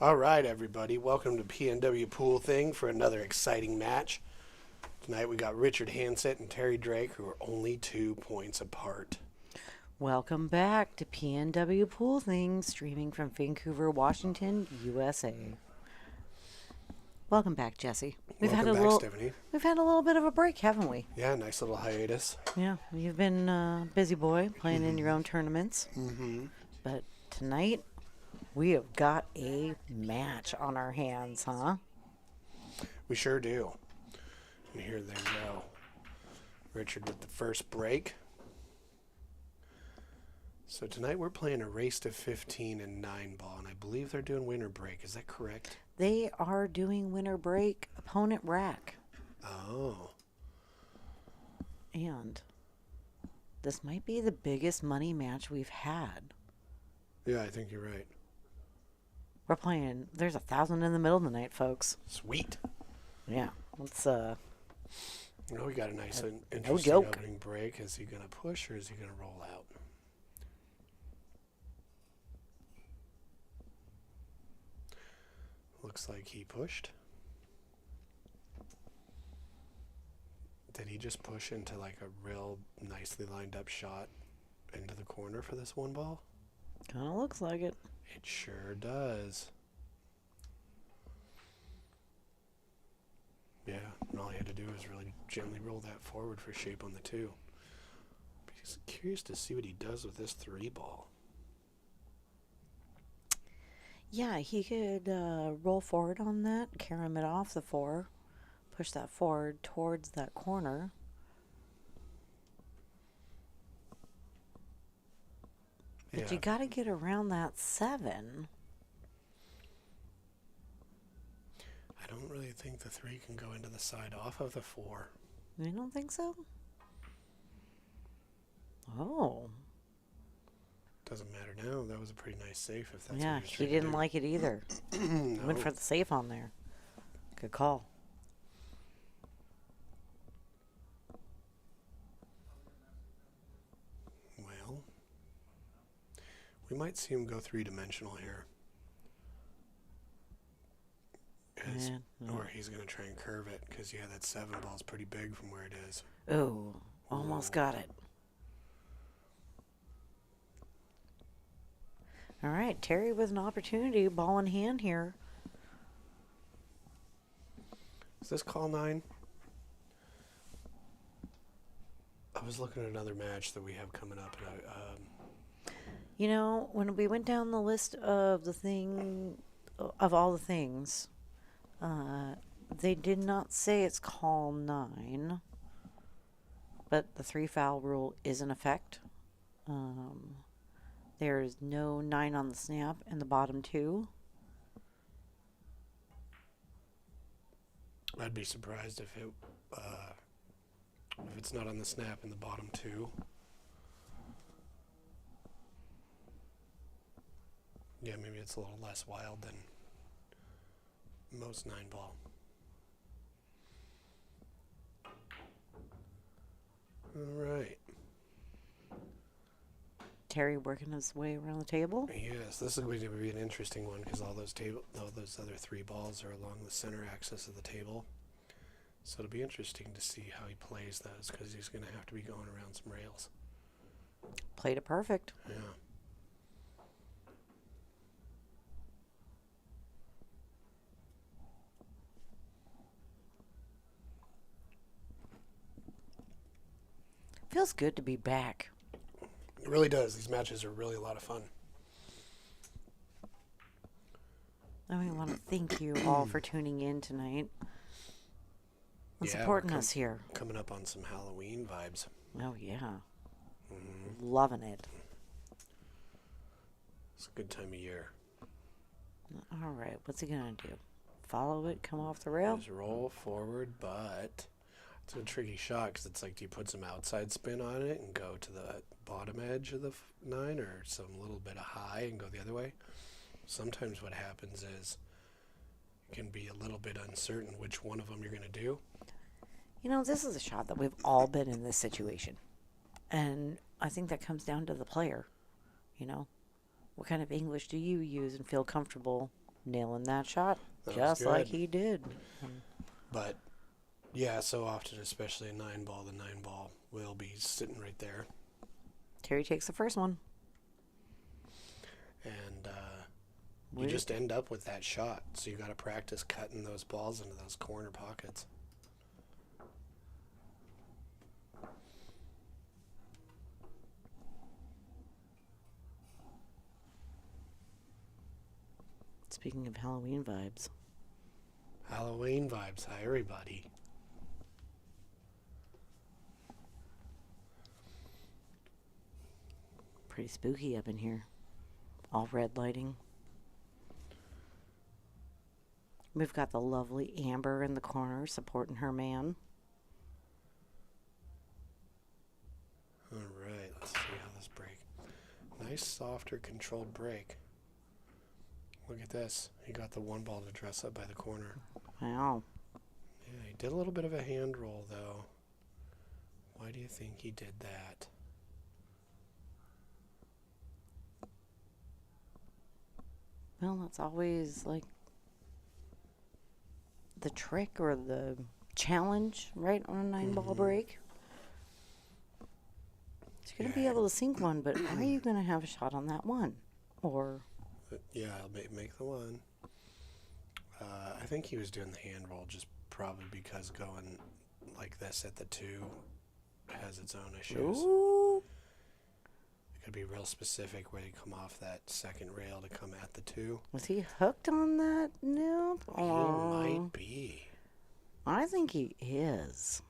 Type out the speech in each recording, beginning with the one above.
All right, everybody. Welcome to PNW Pool Thing for another exciting match. Tonight we got Richard Hanset and Terry Drake, who are only 2 points apart. Welcome back to PNW Pool Things, streaming from Vancouver, Washington, USA. Welcome back, Jesse. Welcome back, Stephanie. We've had a little bit of a break, haven't we? Yeah, nice little hiatus. Yeah, you've been busy boy playing in your own tournaments. Mm-hmm. But tonight we have got a match on our hands, huh? We sure do. And here they go. Richard with the first break. So tonight we're playing a race to 15 and 9-ball, and I believe they're doing winter break. Is that correct? They are doing winter break opponent rack. Oh. And this might be the biggest money match we've had. Yeah, I think you're right. We're playing, there's 1,000 in the middle tonight, folks. Sweet. Yeah, let's We got a nice and no interesting joke. opening break. Is he going to push or is he going to roll out? Looks like he pushed. Did he just push into like a real nicely lined up shot into the corner for this one ball? Kind of looks like it. It sure does. Yeah, and all he had to do was really gently roll that forward for shape on the two. Just curious to see what he does with this 3-ball. Yeah, he could roll forward on that, carom it off the 4, push that forward towards that corner. But you got to get around that 7. I don't really think the 3 can go into the side off of the 4. You don't think so? Oh. Doesn't matter now. That was a pretty nice save if that's Yeah, what he didn't like it either. No. Went for the safe on there. Good call. Well, we might see him go 3-dimensional here. Or he's going to try and curve it because, yeah, that 7 ball's pretty big from where it is. Oh, almost got it. All right, Terry with an opportunity, ball in hand here. Is this call 9? I was looking at another match that we have coming up. And You know, when we went down the list of all the things, they did not say it's call 9, but the 3-foul rule is in effect. There's no 9 on the snap in the bottom 2. I'd be surprised if it's not on the snap in the bottom 2. Yeah, maybe it's a little less wild than most 9-ball. All right. Terry working his way around the table. Yes, this is going to be an interesting one because all those other 3 balls are along the center axis of the table. So it'll be interesting to see how he plays those because he's going to have to be going around some rails. Played it perfect. Yeah. Feels good to be back. It really does. These matches are really a lot of fun. I want to thank you all for tuning in tonight and supporting us here. Coming up on some Halloween vibes. Oh, yeah. Loving it. It's a good time of year. All right, what's he going to do? Follow it, come off the rail? Just roll forward, but it's a tricky shot because it's like, do you put some outside spin on it and go to the bottom edge of the 9 or some little bit of high and go the other way? Sometimes what happens is you can be a little bit uncertain which one of them you're going to do. You know, this is a shot that we've all been in this situation. And I think that comes down to the player. You know, what kind of English do you use and feel comfortable nailing that shot That was just like good. he did. But yeah, so often, especially a 9-ball, the 9-ball will be sitting right there. Terry takes the first one. And you Weird. just end up with that shot. So you got to practice cutting those balls into those corner pockets. Speaking of Halloween vibes, Halloween vibes. Hi, everybody. pretty spooky up in here. All red lighting. We've got the lovely Amber in the corner supporting her man. All right, let's see how this break. Nice, softer, controlled break. Look at this. He got the 1-ball to dress up by the corner. Wow. Yeah, he did a little bit of a hand roll, though. Why do you think he did that? Well, that's always like the trick or the challenge, right, on a 9-ball break. You're going to be able to sink one, but are you going to have a shot on that one? Or... Yeah, I'll make the one. I think he was doing the hand roll just probably because going like this at the 2 has its own issues. Ooh. It could be real specific where you come off that second rail to come at the 2. Was he hooked on that nip? He might be. I think he is.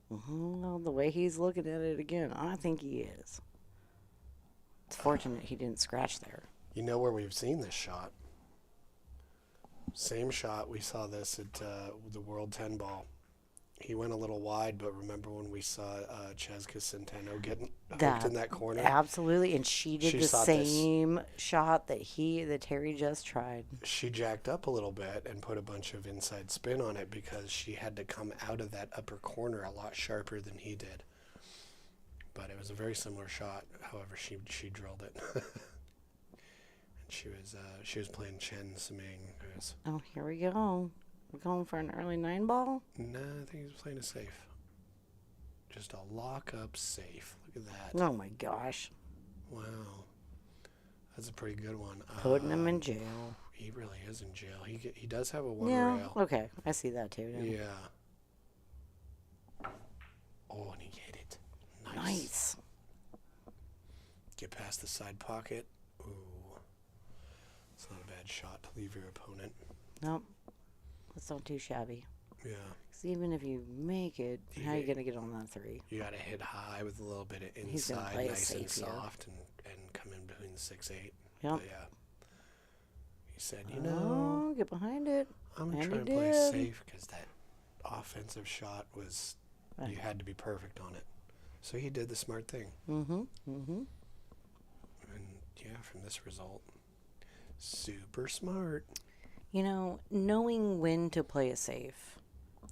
Well, the way he's looking at it again, I think he is. It's fortunate he didn't scratch there. You know where we've seen this shot? Same shot. We saw this at the World 10 ball. He went a little wide, but remember when we saw Cheska Centeno getting hooked in that corner? Absolutely, and she did the saw same shot that Terry just tried. She jacked up a little bit and put a bunch of inside spin on it because she had to come out of that upper corner a lot sharper than he did. But it was a very similar shot. However, she drilled it. And she was playing Chen Siming. Oh, here we go. We're going for an early 9-ball? Nah, I think he was playing a safe. Just a lock-up safe. Look at that. Oh, my gosh. Wow. That's a pretty good one. Putting him in jail. He really is in jail. He does have a 1 Yeah, rail. okay. I see that, too. Yeah. Oh, and he hit it. Nice. Get past the side pocket. Ooh. It's not a bad shot to leave your opponent. Nope. That's not too shabby. Yeah. Because even if you make it, how are you going to get on that 3? You got to hit high with a little bit of He's gonna inside, play it nice and safe here. soft, and come in between the 6-8. Yep. But yeah. He said, you know, Oh, get behind it. I'm going to And try he and play did. safe because that offensive shot was, you had to be perfect on it. So he did the smart thing. Mm-hmm. And yeah, from this result, super smart. You know, knowing when to play it safe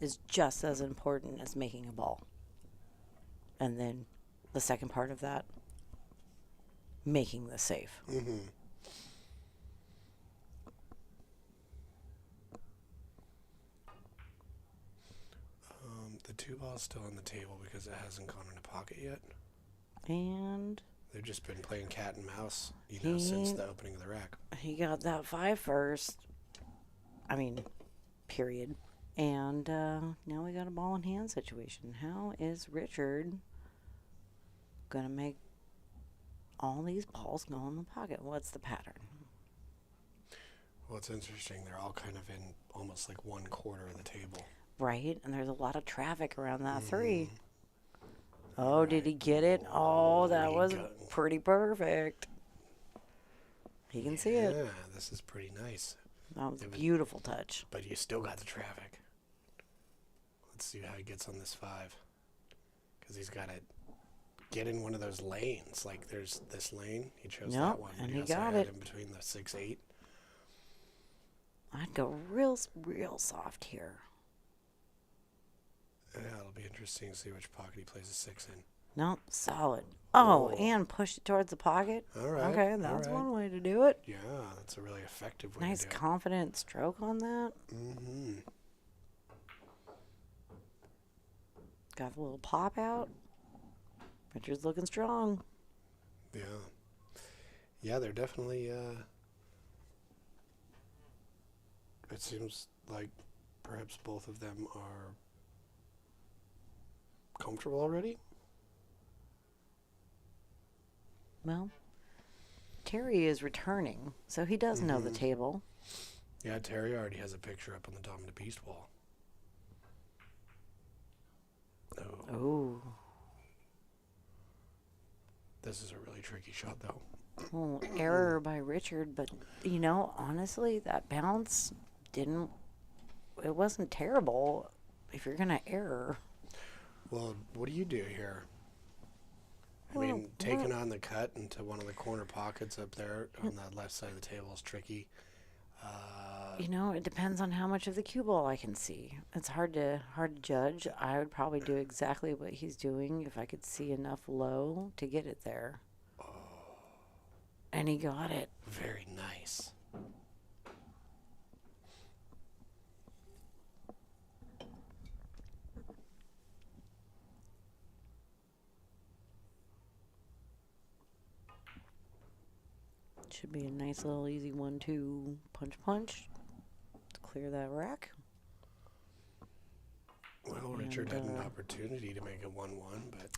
is just as important as making a ball. And then the second part of that, making the safe. Mm-hmm. The 2-ball's still on the table because it hasn't gone in a pocket yet. And They've just been playing cat and mouse, since the opening of the rack. he got that 5 first. I mean, period. And now we got a ball in hand situation. How is Richard going to make all these balls go in the pocket? What's the pattern? Well, it's interesting. They're all kind of in almost like 1/4 of the table. Right, and there's a lot of traffic around that 3. Oh, did he get it? Oh, that was pretty perfect. He can see it. Yeah, this is pretty nice. That was a beautiful touch. But you still got the traffic. Let's see how he gets on this 5. Because he's got to get in one of those lanes. Like there's this lane. He chose that one. And he also got had it. in between the 6-8. I'd go real soft here. Yeah, it'll be interesting to see which pocket he plays a 6 in. Nope, solid. Oh, Oh, and push it towards the pocket. all right, Okay, all that's right. one way to do it. Yeah, that's a really effective way to Nice do it. confident stroke on that. Mm-hmm. Got the little pop out. Richard's looking strong. Yeah. Yeah, they're definitely, it seems like perhaps both of them are comfortable already. Well, Terry is returning, so he does know the Mm-hmm. table. Yeah, Terry already has a picture up on the Dominant Beast wall. Oh, Oh. this is a really tricky shot, though. Well, error by Richard, but honestly, that bounce didn't. It wasn't terrible. If you're gonna error, Well, what do you do here? I well, mean, taking on the cut into one of the corner pockets up there on the left side of the table is tricky. it depends on how much of the cue ball I can see. It's hard to judge. I would probably do exactly what he's doing if I could see enough low to get it there. And he got it. Very nice. Should be a nice little easy 1-2 punch to clear that rack. Well, Richard had an opportunity to make it 1-1, but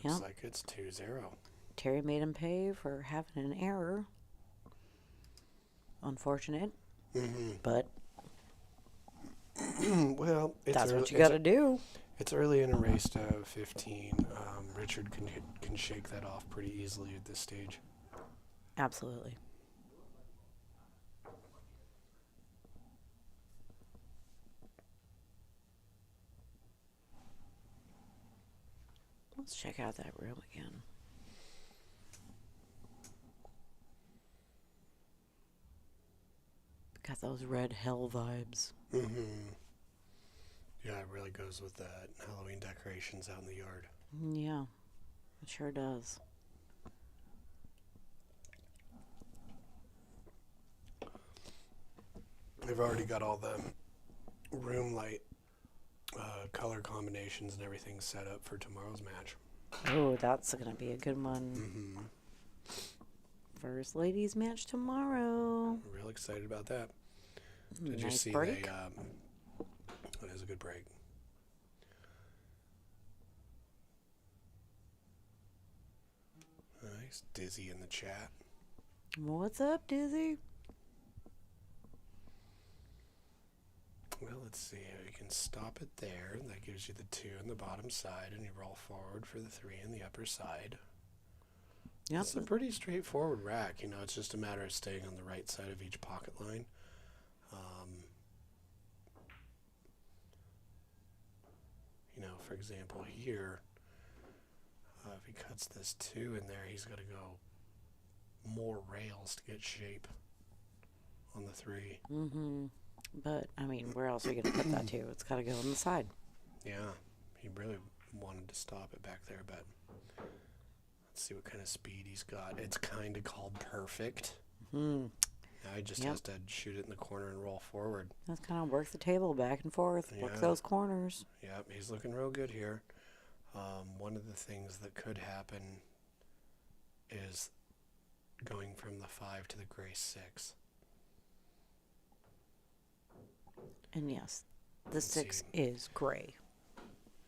looks like it's 2-0. Terry made him pay for having an error. Unfortunate, but Well, that's what you got to do. It's early in a race to 15. Richard can shake that off pretty easily at this stage. Absolutely. Let's check out that room again. Got those red hell vibes. Mm-hmm. Yeah, it really goes with the Halloween decorations out in the yard. Yeah, it sure does. They've already got all the room light color combinations and everything set up for tomorrow's match. Oh, that's going to be a good one. Mm-hmm. First ladies match tomorrow. Real excited about that. Did you Nice see break. It is a good break. Nice. Dizzy in the chat. What's up, Dizzy? Well, let's see. You can stop it there. That gives you the 2 on the bottom side, and you roll forward for the 3 on the upper side. Yep. It's a pretty straightforward rack. It's just a matter of staying on the right side of each pocket line. For example, here, if he cuts this 2 in there, he's got to go more rails to get shape on the 3. Mm-hmm. But, where else are you going to put that to? It's got to go on the side. Yeah, he really wanted to stop it back there, but let's see what kind of speed he's got. It's kind of called perfect. Mm-hmm. Now he just has to shoot it in the corner and roll forward. That's kind of work the table back and forth. Yeah. Work those corners. Yep, he's looking real good here. One of the things that could happen is going from the 5 to the gray 6. And yes, the 6 is gray.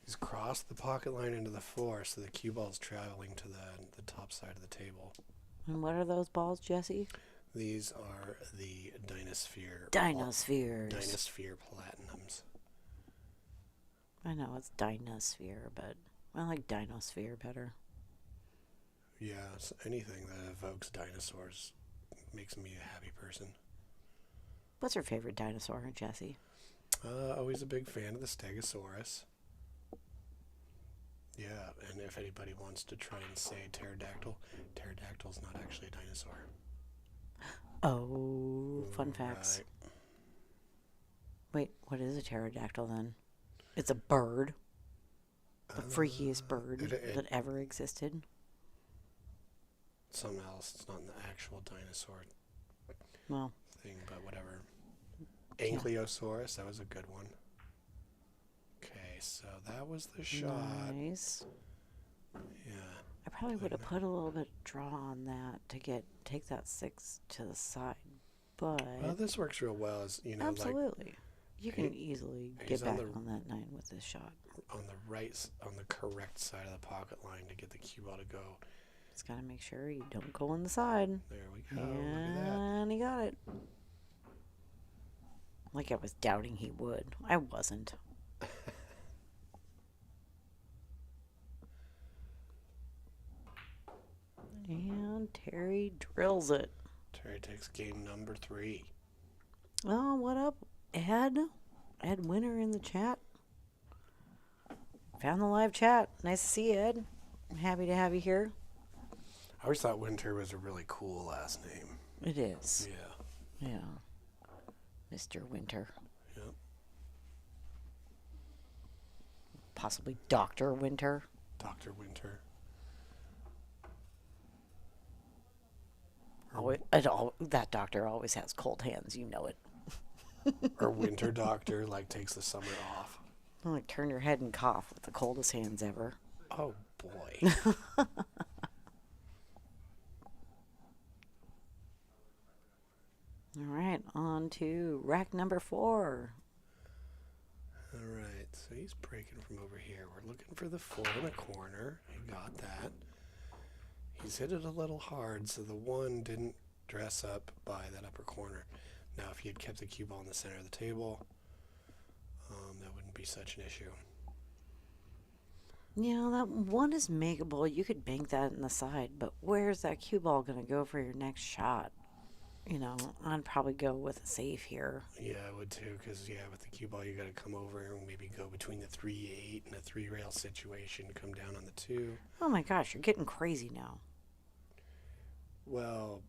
He's crossed the pocket line into the 4, so the cue ball's traveling to the top side of the table. And what are those balls, Jesse? These are the Dinosphere. Dinospheres. Dinosphere Platinums. I know it's Dinosphere, but I like Dinosphere better. Yeah, so anything that evokes dinosaurs makes me a happy person. What's your favorite dinosaur, Jesse? Always a big fan of the Stegosaurus. Yeah, and if anybody wants to try and say pterodactyl, pterodactyl's not actually a dinosaur. Oh, fun facts. Right. Wait, what is a pterodactyl then? It's a bird. The freakiest bird it- that ever existed. Something else. It's not in the actual dinosaur Well, thing, but whatever. yeah. Ankylosaurus, that was a good one. Okay, so that was the shot. Nice. Yeah. I probably would have put a little bit of draw on that to take that 6 to the side, but Well, this works real well. As you know, absolutely, you can easily he's get on back the- on that 9 with this shot. on the correct side of the pocket line to get the cue ball to go. Just gotta make sure you don't go on the side. There we go. Look at that. And he got it. Like I was doubting he would. I wasn't. And Terry drills it. Terry takes game number 3. Oh, what up, Ed? Ed Winter in the chat. Found the live chat. Nice to see you, Ed. I'm happy to have you here. I always thought Winter was a really cool last name. It is. Yeah. Yeah. Mr. Winter. Yep. Possibly Dr. Winter. Dr. Winter. That doctor always has cold hands. You know it. Or Winter Doctor, like, takes the summer off. Like turn your head and cough with the coldest hands ever. Oh, boy. All right, on to rack number 4. All right, so he's breaking from over here. We're looking for the 4 in the corner. He got that. He's hit it a little hard, so the 1 didn't dress up by that upper corner. Now, if he had kept the cue ball in the center of the table, that wouldn't be such an issue. Yeah, that 1 is makeable. You could bank that in the side, but where's that cue ball going to go for your next shot? You know, I'd probably go with a save here. Yeah, I would too, because, with the cue ball, you got to come over and maybe go between the 3-8 and a 3-rail situation, come down on the 2. Oh my gosh, you're getting crazy now. Well,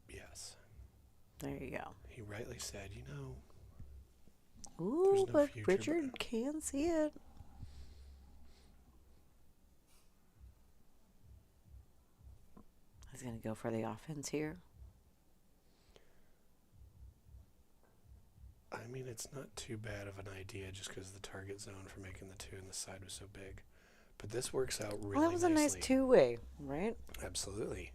yes. There you go. He rightly said, Ooh, there's no but future, Richard can see it. He's going to go for the offense here. I mean, it's not too bad of an idea just because the target zone for making the 2 and the side was so big. But this works out really nicely. Well, that was a nice 2-way, right? Absolutely.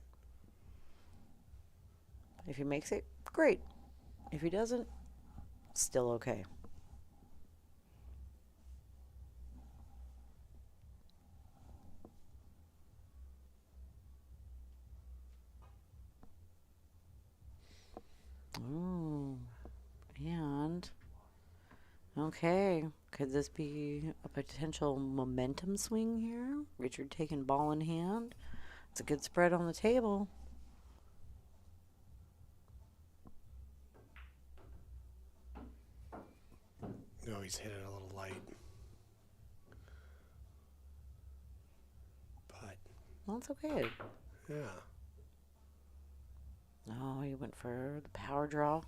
If he makes it, great. If he doesn't, still okay. Ooh. And, okay, could this be a potential momentum swing here? Richard taking ball in hand. It's a good spread on the table. No, he's hit it a little light. But, Well, it's okay. yeah. Oh, he went for the power draw.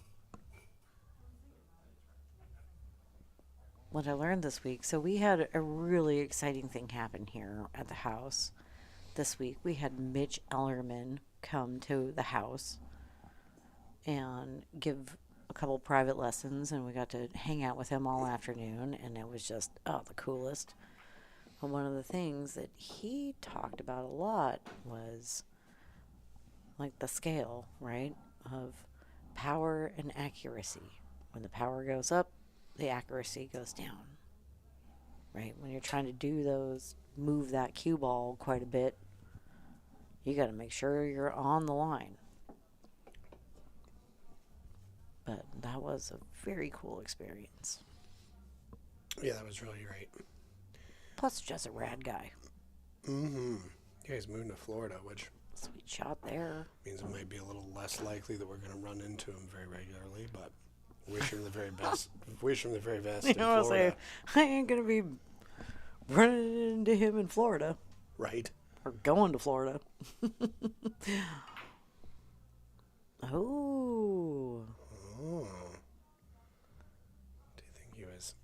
What I learned this week, so we had a really exciting thing happen here at the house this week. We had Mitch Ellerman come to the house and give a couple private lessons, and we got to hang out with him all afternoon, and it was just, the coolest. But one of the things that he talked about a lot was like the scale, right, of power and accuracy. When the power goes up, the accuracy goes down, right? When you're trying to do those, move that cue ball quite a bit, you got to make sure you're on the line. But that was a very cool experience. Yeah, that was really great. Plus, just a rad guy. Mm-hmm. Yeah, he's moving to Florida, which Sweet shot there. means it might be a little less likely that we're going to run into him very regularly, but wish him the very best. Wish him the very best in I'll Florida. say, I ain't going to be running into him in Florida. Right? Or going to Florida. Oh. Oh. Do you think he was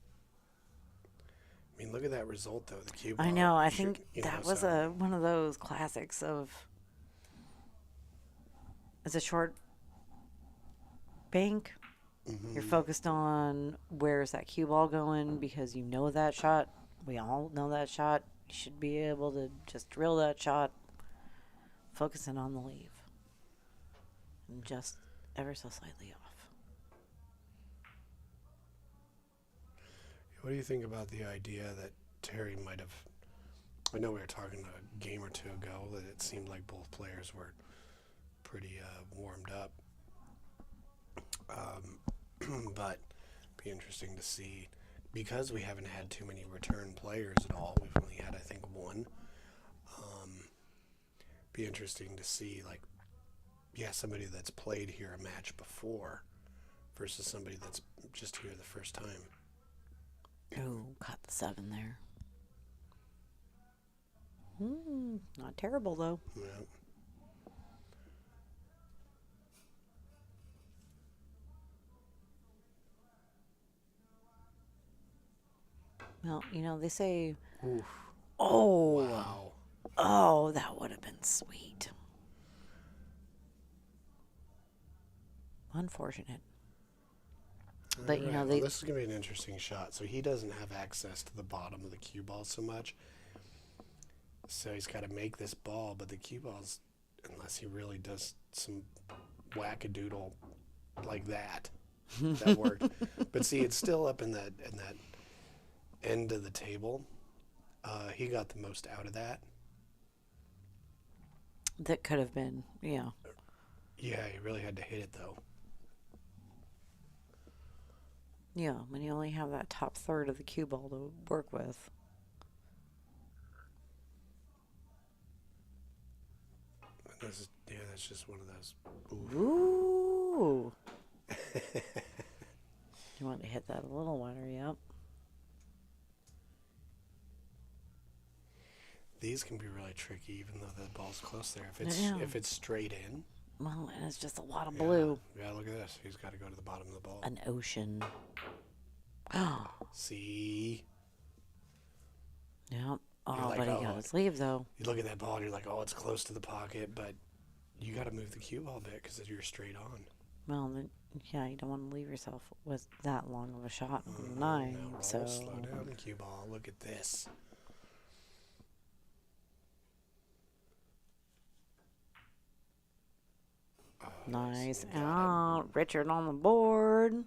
mean, look at that result though. The cue ball. I know. I should- think you that know, was so- one of those classics of. It's a short bank. You're focused on where's that cue ball going because you know that shot. We all know that shot. You should be able to just drill that shot, focusing on the leave, and just ever so slightly off. What do you think about the idea that Terry might have? I know we were talking a game or two ago that it seemed like both players were pretty warmed up. But be interesting to see because we haven't had too many return players at all. We've only had, I think, one. Be interesting to see, like, somebody that's played here a match before versus somebody that's just here the first time. Oh, caught the 7 there. Not terrible though. Yeah. Well, you know, they say, Oof. oh, Wow. oh, that would have been sweet. Unfortunate. But, you know, well, this is going to be an interesting shot. So he doesn't have access to the bottom of the cue ball so much. So he's got to make this ball, but the cue ball's, unless he really does some wackadoodle like that, that worked. But see, it's still up in that end of the table. He got the most out of that. That could have been, yeah. Yeah, he really had to hit it, though. Yeah, when you only have that top third of the cue ball to work with. That's just one of those. Ooh. You want to hit that a little wider, yep. These can be really tricky, even though the ball's close there. Yeah. If it's straight in. Well, and it's just a lot of blue. Yeah, look at this. He's got to go to the bottom of the ball. An ocean. Oh. See? Yep. Oh, You're like, but he oh, got his leave, though. You look at that ball and you're like, oh, it's close to the pocket, but you got to move the cue ball a bit because you're straight on. Well, then, yeah, you don't want to leave yourself with that long of a shot on the Now 9. roll, So slow down the cue ball. Look at this. Oh, nice got out. Richard on the board.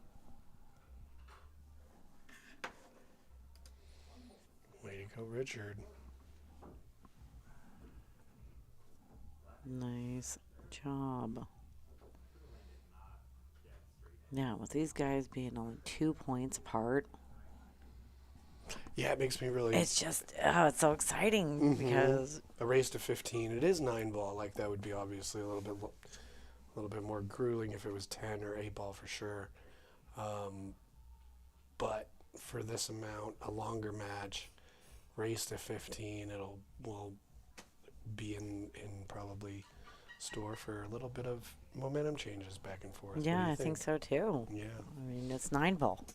Way to go, Richard. Nice job. Now, with these guys being only 2 points apart, Yeah, it makes me really. it's just, oh, it's so exciting because A race to 15. It is 9 ball. Like that would be obviously a little bit more grueling if it was 10 or 8 ball for sure. But for this amount, a longer match, race to 15, will be in probably store for a little bit of momentum changes back and forth. What do yeah, you I think so too. Yeah, I mean, it's 9 ball.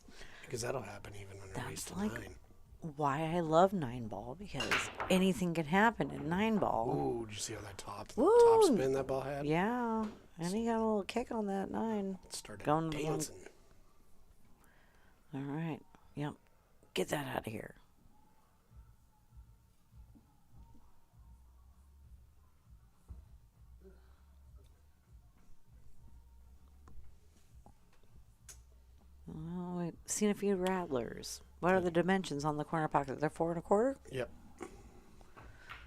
because that'll happen even on a race That's to like 9. why I love 9 ball because anything can happen in 9 ball. Ooh, did you see how that top Woo! spin that ball had? Yeah, and he got a little kick on that 9. It started Going to the dancing. All right. Yep. Get that out of here. Well, we've seen a few rattlers. What are the dimensions on the corner pocket? They're 4 1/4? Yep.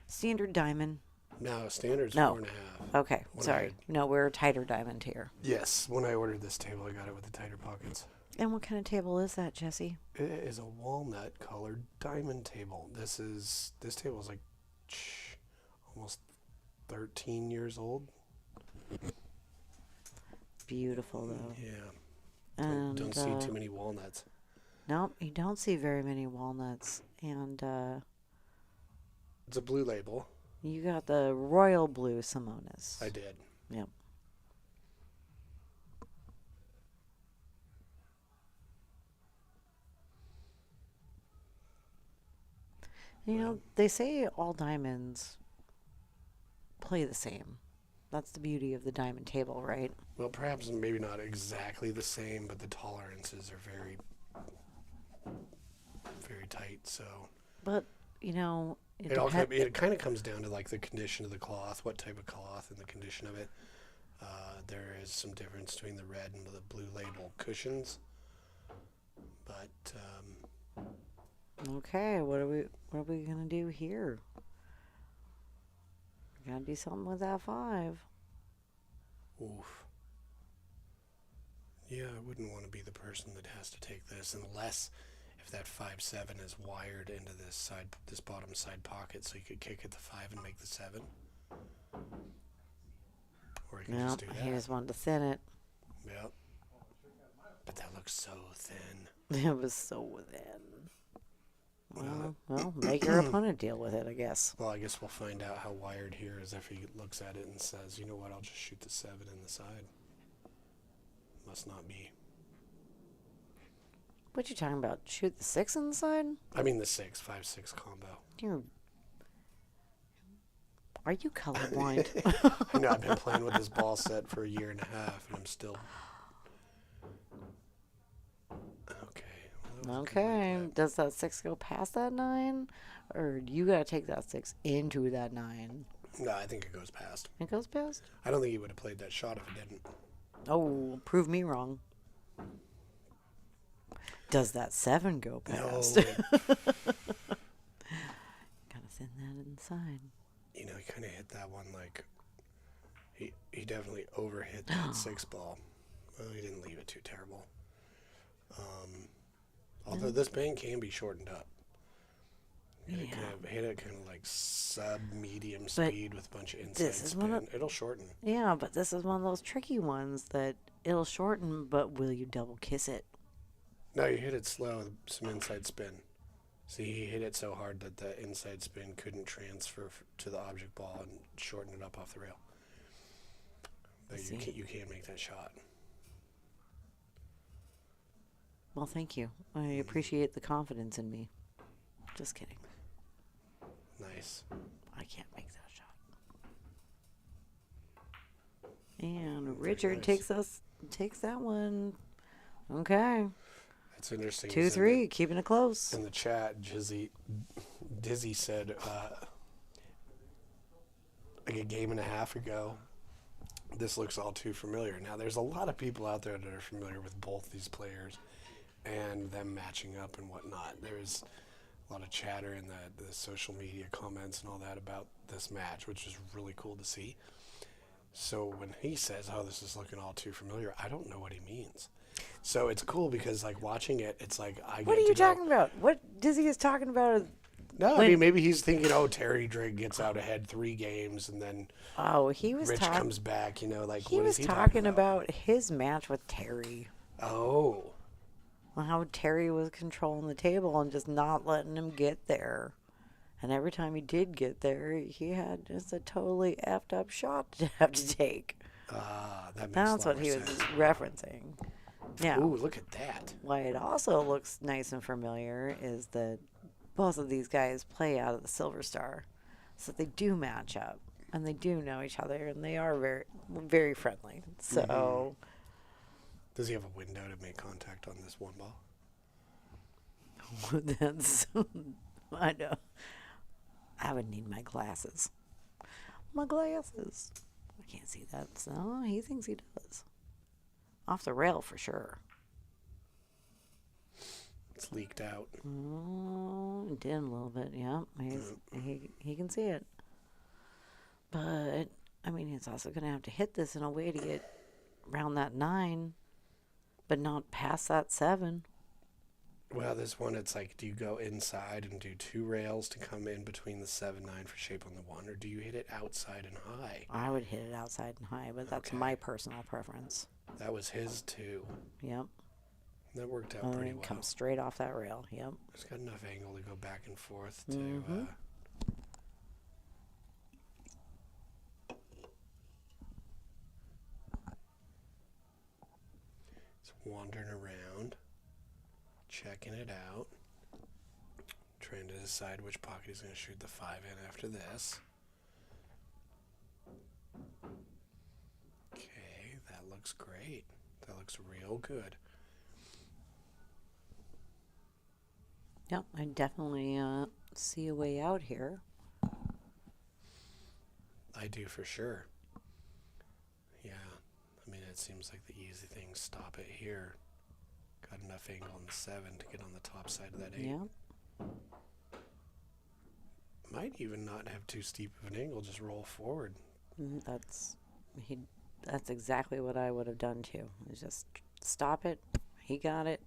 Standard diamond. No, standard's No. 4.5. Okay, When sorry. No, we're a tighter diamond here. Yes, when I ordered this table, I got it with the tighter pockets. And what kind of table is that, Jesse? It is a walnut colored diamond table. This table is like almost 13 years old. Beautiful, though. Yeah. And Don't see too many walnuts. nope, you don't see very many walnuts. And It's a blue label. you got the royal blue Simonas. I did. Yep. You Well, know, they say all diamonds play the same. That's the beauty of the diamond table, right? well, perhaps maybe not exactly the same, but the tolerances are very, very tight. So But, you know, it it all depends. it kind of comes down to like the condition of the cloth, what type of cloth, and the condition of it. There is some difference between the red and the blue label cushions, but Okay, what are we gonna do here? We gotta do something with that 5. oof. Yeah, I wouldn't want to be the person that has to take this unless if that 5/7 is wired into this bottom side pocket, so you could kick at the 5 and make the 7, or you can No, just do he that. just wanted to thin it. Yep. But that looks so thin. It was so thin. Well, make your opponent deal with it, I guess. Well, I guess we'll find out how wired here is if he looks at it and says, you know what, I'll just shoot the 7 in the side. Must not be. What you talking about? Shoot the 6 on the side? I mean the 5/6 combo. You're, are you colorblind? I know I've been playing with this ball set for a year and a half, and I'm still. Okay. Well, that was good Okay. like that. Does that 6 go past that 9? Or you gotta take that 6 into that 9? No, I think it goes past. It goes past? I don't think he would have played that shot if it didn't. Oh, prove me wrong. Does that 7 go past? No, Gotta thin that inside. you know, he kind of hit that one like. He definitely overhit that 6 ball. Well, he didn't leave it too terrible. Although this bang can be shortened up. Hit it kind of like sub-medium speed with a bunch of inside this is spin. It'll shorten. Yeah, but this is one of those tricky ones that it'll shorten, but will you double kiss it? No, you hit it slow with some inside spin. See, he hit it so hard that the inside spin couldn't transfer to the object ball and shorten it up off the rail. But you can't make that shot. Well, thank you. I appreciate the confidence in me. Just kidding. Nice. I can't make that shot. And Richard nice. takes that one. Okay. That's interesting. 2-3, keeping it close. In the chat, Dizzy said, like a game and a half ago, this looks all too familiar. Now, there's a lot of people out there that are familiar with both these players and them matching up and whatnot. There's a lot of chatter in the social media comments and all that about this match, which is really cool to see. So when he says, oh, this is looking all too familiar, I don't know what he means. So it's cool because, like, watching it, it's like I What get are you to know. talking about? What Dizzy is talking about? No, I when- mean, maybe he's thinking, oh, Terry Drake gets out ahead 3 games and then Oh, he was Rich talking. comes back, you know, like, He what was is he talking about his match with Terry. Oh, How Terry was controlling the table and just not letting him get there. And every time he did get there, he had just a totally effed up shot to have to take. that makes That's a lot what he more was sense. referencing. Yeah. Ooh, look at that. Why it also looks nice and familiar is that both of these guys play out of the Silver Star. So they do match up. And they do know each other. And they are very, very friendly. So... Does he have a window to make contact on this one ball? That's, I know. I would need my glasses. My glasses. I can't see that. So he thinks he does. Off the rail for sure. It's leaked out. Oh, it did a little bit. Yeah, he can see it. But I mean, he's also going to have to hit this in a way to get around that 9, but not past that 7. Well, this one, it's like, do you go inside and do 2 rails to come in between the 7-9 for shape on the 1, or do you hit it outside and high? I would hit it outside and high, but that's Okay. my personal preference. That was his too. Yep. That worked out And pretty then well. come straight off that rail. Yep. It's got enough angle to go back and forth to. Mhm. It's wandering around, checking it out, trying to decide which pocket he's going to shoot the 5 in after this. Okay, that looks great. That looks real good. Yep, I definitely see a way out here. I do for sure. Yeah, I mean, it seems like the easy thing, stop it here. Got enough angle on the 7 to get on the top side of that 8. Yeah. Might even not have too steep of an angle, just roll forward. That's exactly what I would have done too. Is just stop it. He got it.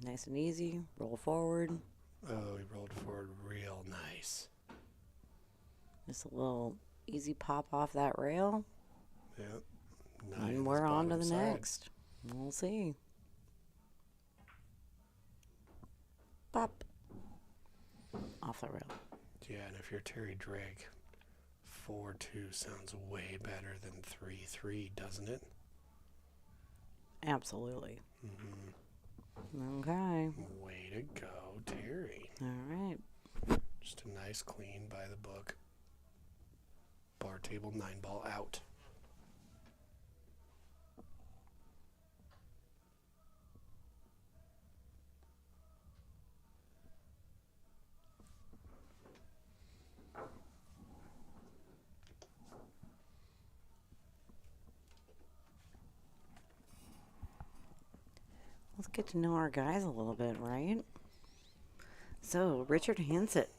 Nice and easy. Roll forward. Oh, he rolled forward real nice. Just a little easy pop off that rail. Yep. And we're on to the next. We'll see. Pop. Off the rail. Yeah, and if you're Terry Drake, 4-2 sounds way better than 3-3, doesn't it? Absolutely. Mm-hmm. Okay. Way to go, Terry. All right. Just a nice clean by the book. Bar table 9-ball out. Let's get to know our guys a little bit, right? So, Richard Hanset.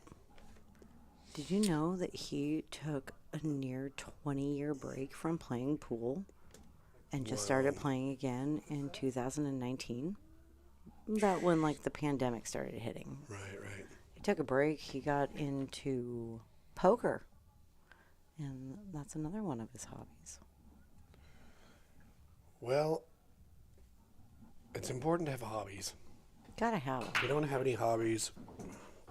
Did you know that he took a near 20-year break from playing pool and just started playing again in 2019? About when, like, the pandemic started hitting. Right. He took a break. He got into poker. And that's another one of his hobbies. Well, it's important to have hobbies. Gotta have them. If you don't have any hobbies,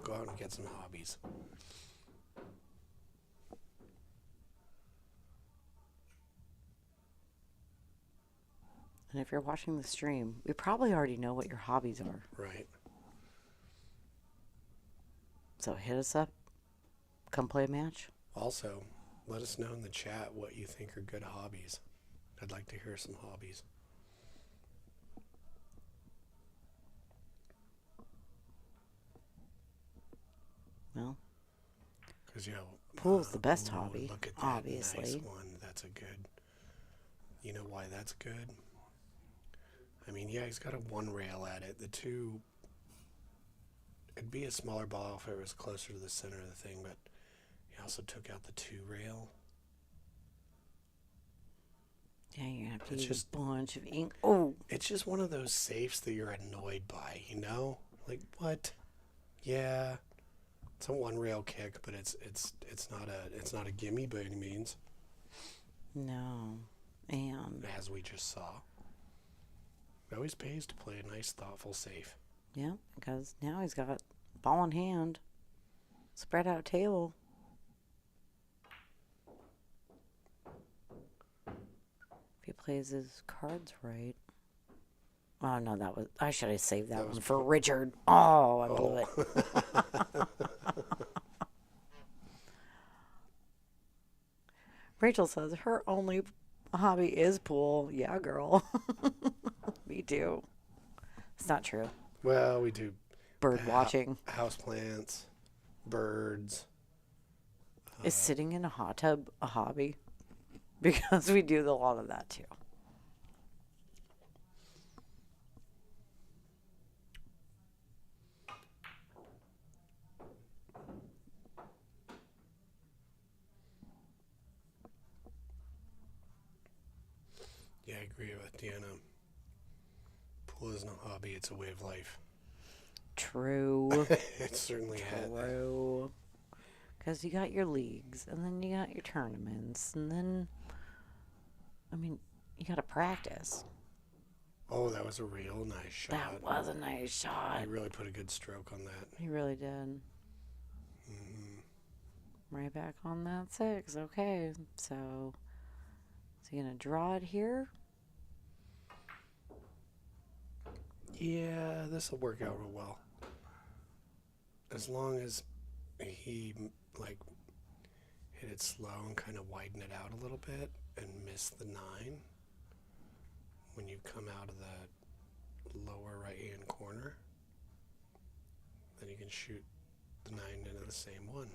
go out and get some hobbies. And if you're watching the stream, we probably already know what your hobbies are. Right. So hit us up. Come play a match. Also, let us know in the chat what you think are good hobbies. I'd like to hear some hobbies. Well, Because, pool's the best hobby, look at that obviously. nice one. That's a good. You know why that's good? I mean, yeah, he's got a 1 rail at it. The 2, it'd be a smaller ball if it was closer to the center of the thing, but he also took out the 2 rail. Yeah, you're going to have to It's use just- a bunch of ink. Oh, It's just one of those safes that you're annoyed by, you know? Like, what? Yeah, it's a 1 rail kick, but it's not a gimme by any means, no. And, as we just saw. It always pays to play a nice, thoughtful safe. yeah, because now he's got ball in hand, spread out table. If he plays his cards right. Oh, no, I should have saved that one for Richard. Oh, I blew it. Rachel says her only hobby is pool. Yeah, girl. Me too. It's not true. Well, we do Bird watching. houseplants, birds. Is sitting in a hot tub a hobby? Because we do a lot of that too. Yeah, I agree with Deanna. Pool isn't a hobby, it's a way of life. True. It certainly has. True. Because you got your leagues, and then you got your tournaments, and then, I mean, you got to practice. Oh, that was a real nice shot. That was a nice shot. He really put a good stroke on that. He really did. Right back on that 6. Okay, so is he going to draw it here? Yeah, this will work out real well. as long as he like hit it slow and kind of widen it out a little bit and miss the 9 when you come out of the lower right hand corner, then you can shoot the 9 into the same one.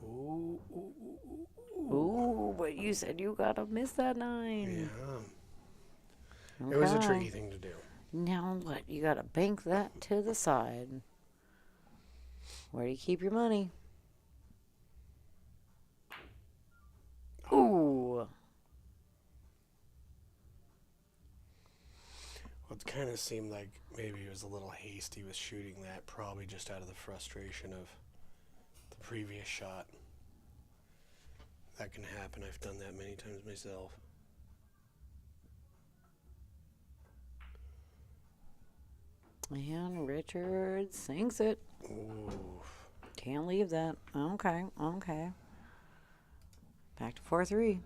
Ooh, ooh, ooh, ooh. Ooh, but you said you gotta miss that 9. Yeah. Okay. It was a tricky thing to do. Now what? You gotta bank that to the side. Where do you keep your money? Ooh. Well, it kind of seemed like maybe he was a little hasty with shooting that, probably just out of the frustration of the previous shot. That can happen. I've done that many times myself. And Richard sinks it. Ooh. Can't leave that. Okay, okay. Back to 4-3.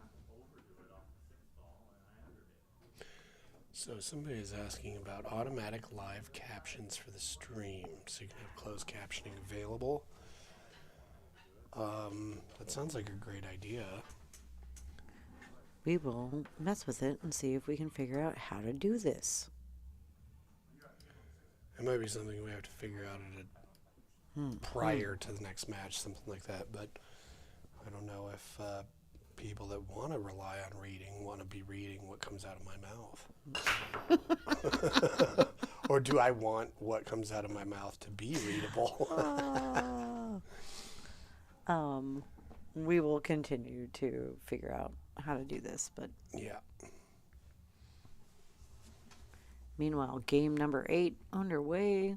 So somebody is asking about automatic live captions for the stream, so you can have closed captioning available. That sounds like a great idea. We will mess with it and see if we can figure out how to do this. It might be something we have to figure out at prior to the next match, something like that. But I don't know if people that want to rely on reading want to be reading what comes out of my mouth. Or do I want what comes out of my mouth to be readable? We will continue to figure out how to do this, but Yeah. meanwhile, game number 8 underway.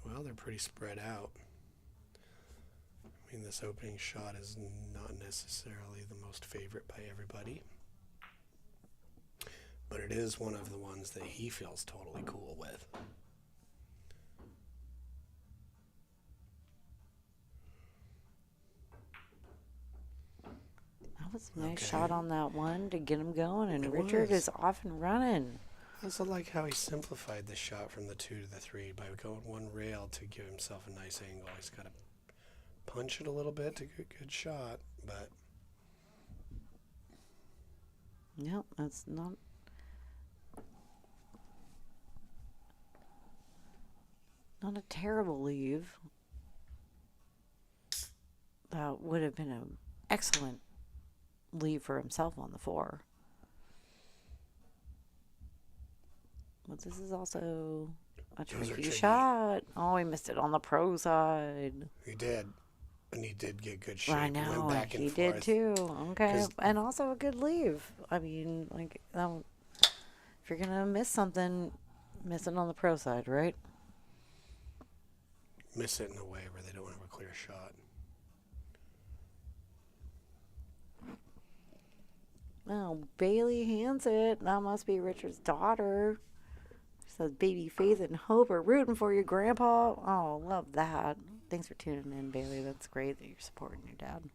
Well, they're pretty spread out. I mean, this opening shot is not necessarily the most favorite by everybody. But it is one of the ones that he feels totally cool with. That was a nice Okay. shot on that one to get him going, and It Richard was. is off and running. I also like how he simplified the shot from the 2 to the 3 by going one rail to give himself a nice angle. He's got to punch it a little bit to get a good shot, but Yep, that's not a terrible leave. That would have been an excellent leave for himself on the 4. But this is also a Those are tricky tricky. shot. Oh, he missed it on the pro side. he did. And he did get good shape. I He went know, back and he forth. did too. Okay, 'Cause- and also a good leave. I mean, like, if you're gonna miss something, miss it on the pro side, right? Miss it in a way where they don't have a clear shot. Oh, Bailey Hanset. That must be Richard's daughter. She says, baby Faith and Hope are rooting for you, Grandpa. Oh, love that. Thanks for tuning in, Bailey. That's great that you're supporting your dad.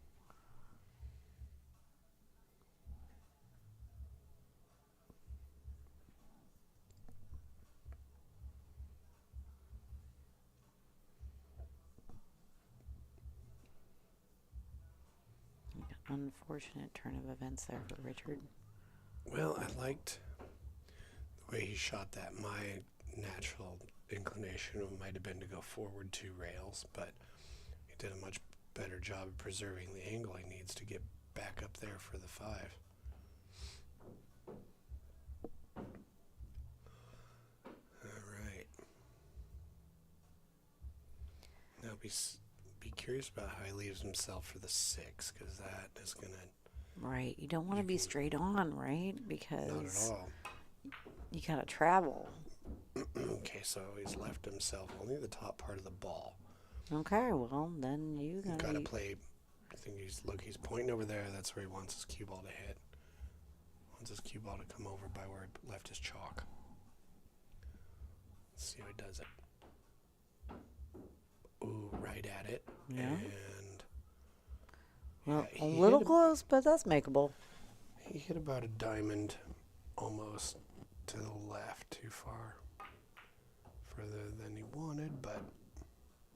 Unfortunate turn of events there for Richard. Well, I liked the way he shot that. My natural inclination might have been to go forward 2 rails, but he did a much better job of preserving the angle he needs to get back up there for the 5. All right. Now be curious about how he leaves himself for the 6, because that is going to... Right. You don't want to be straight on, right? Not Because at all. you gotta travel. Okay, so he's left himself only the top part of the ball. Okay, well, then you Got gotta to play. I think he's pointing over there. That's where he wants his cue ball to hit. Wants his cue ball to come over by where he left his chalk. Let's see how he does it. Ooh, right at it. Yeah. And Well, yeah, a he little hit close, but that's makeable. He hit about a diamond almost to the left, too far further than he wanted, but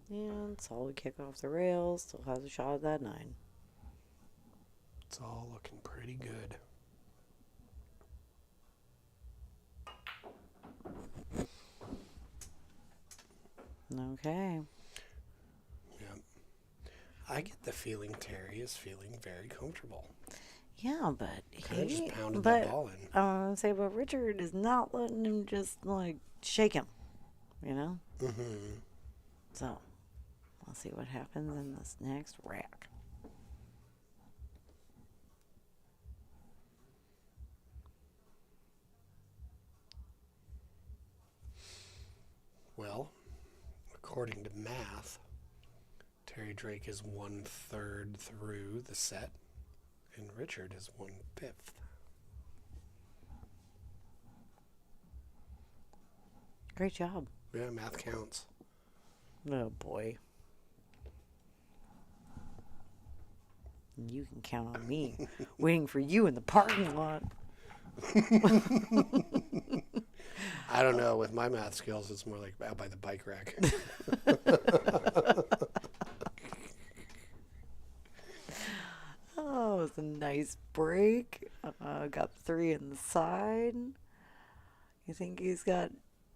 And solid kick off the rails. Still has a shot at that 9. it's all looking pretty good. Okay. Yeah. I get the feeling Terry is feeling very comfortable. Yeah, but Kind of just pounded but that ball in. but Richard is not letting him just like shake him, you know. Mm-hmm. So, we'll see what happens in this next rack. Well, according to math, Terry Drake is 1/3 through the set, and Richard is 1/5. Great job. Yeah, math counts. Oh boy. You can count on me waiting for you in the parking lot. I don't know. With my math skills, it's more like out by the bike rack. Oh, it was a nice break. Got 3 in the side. You think he's got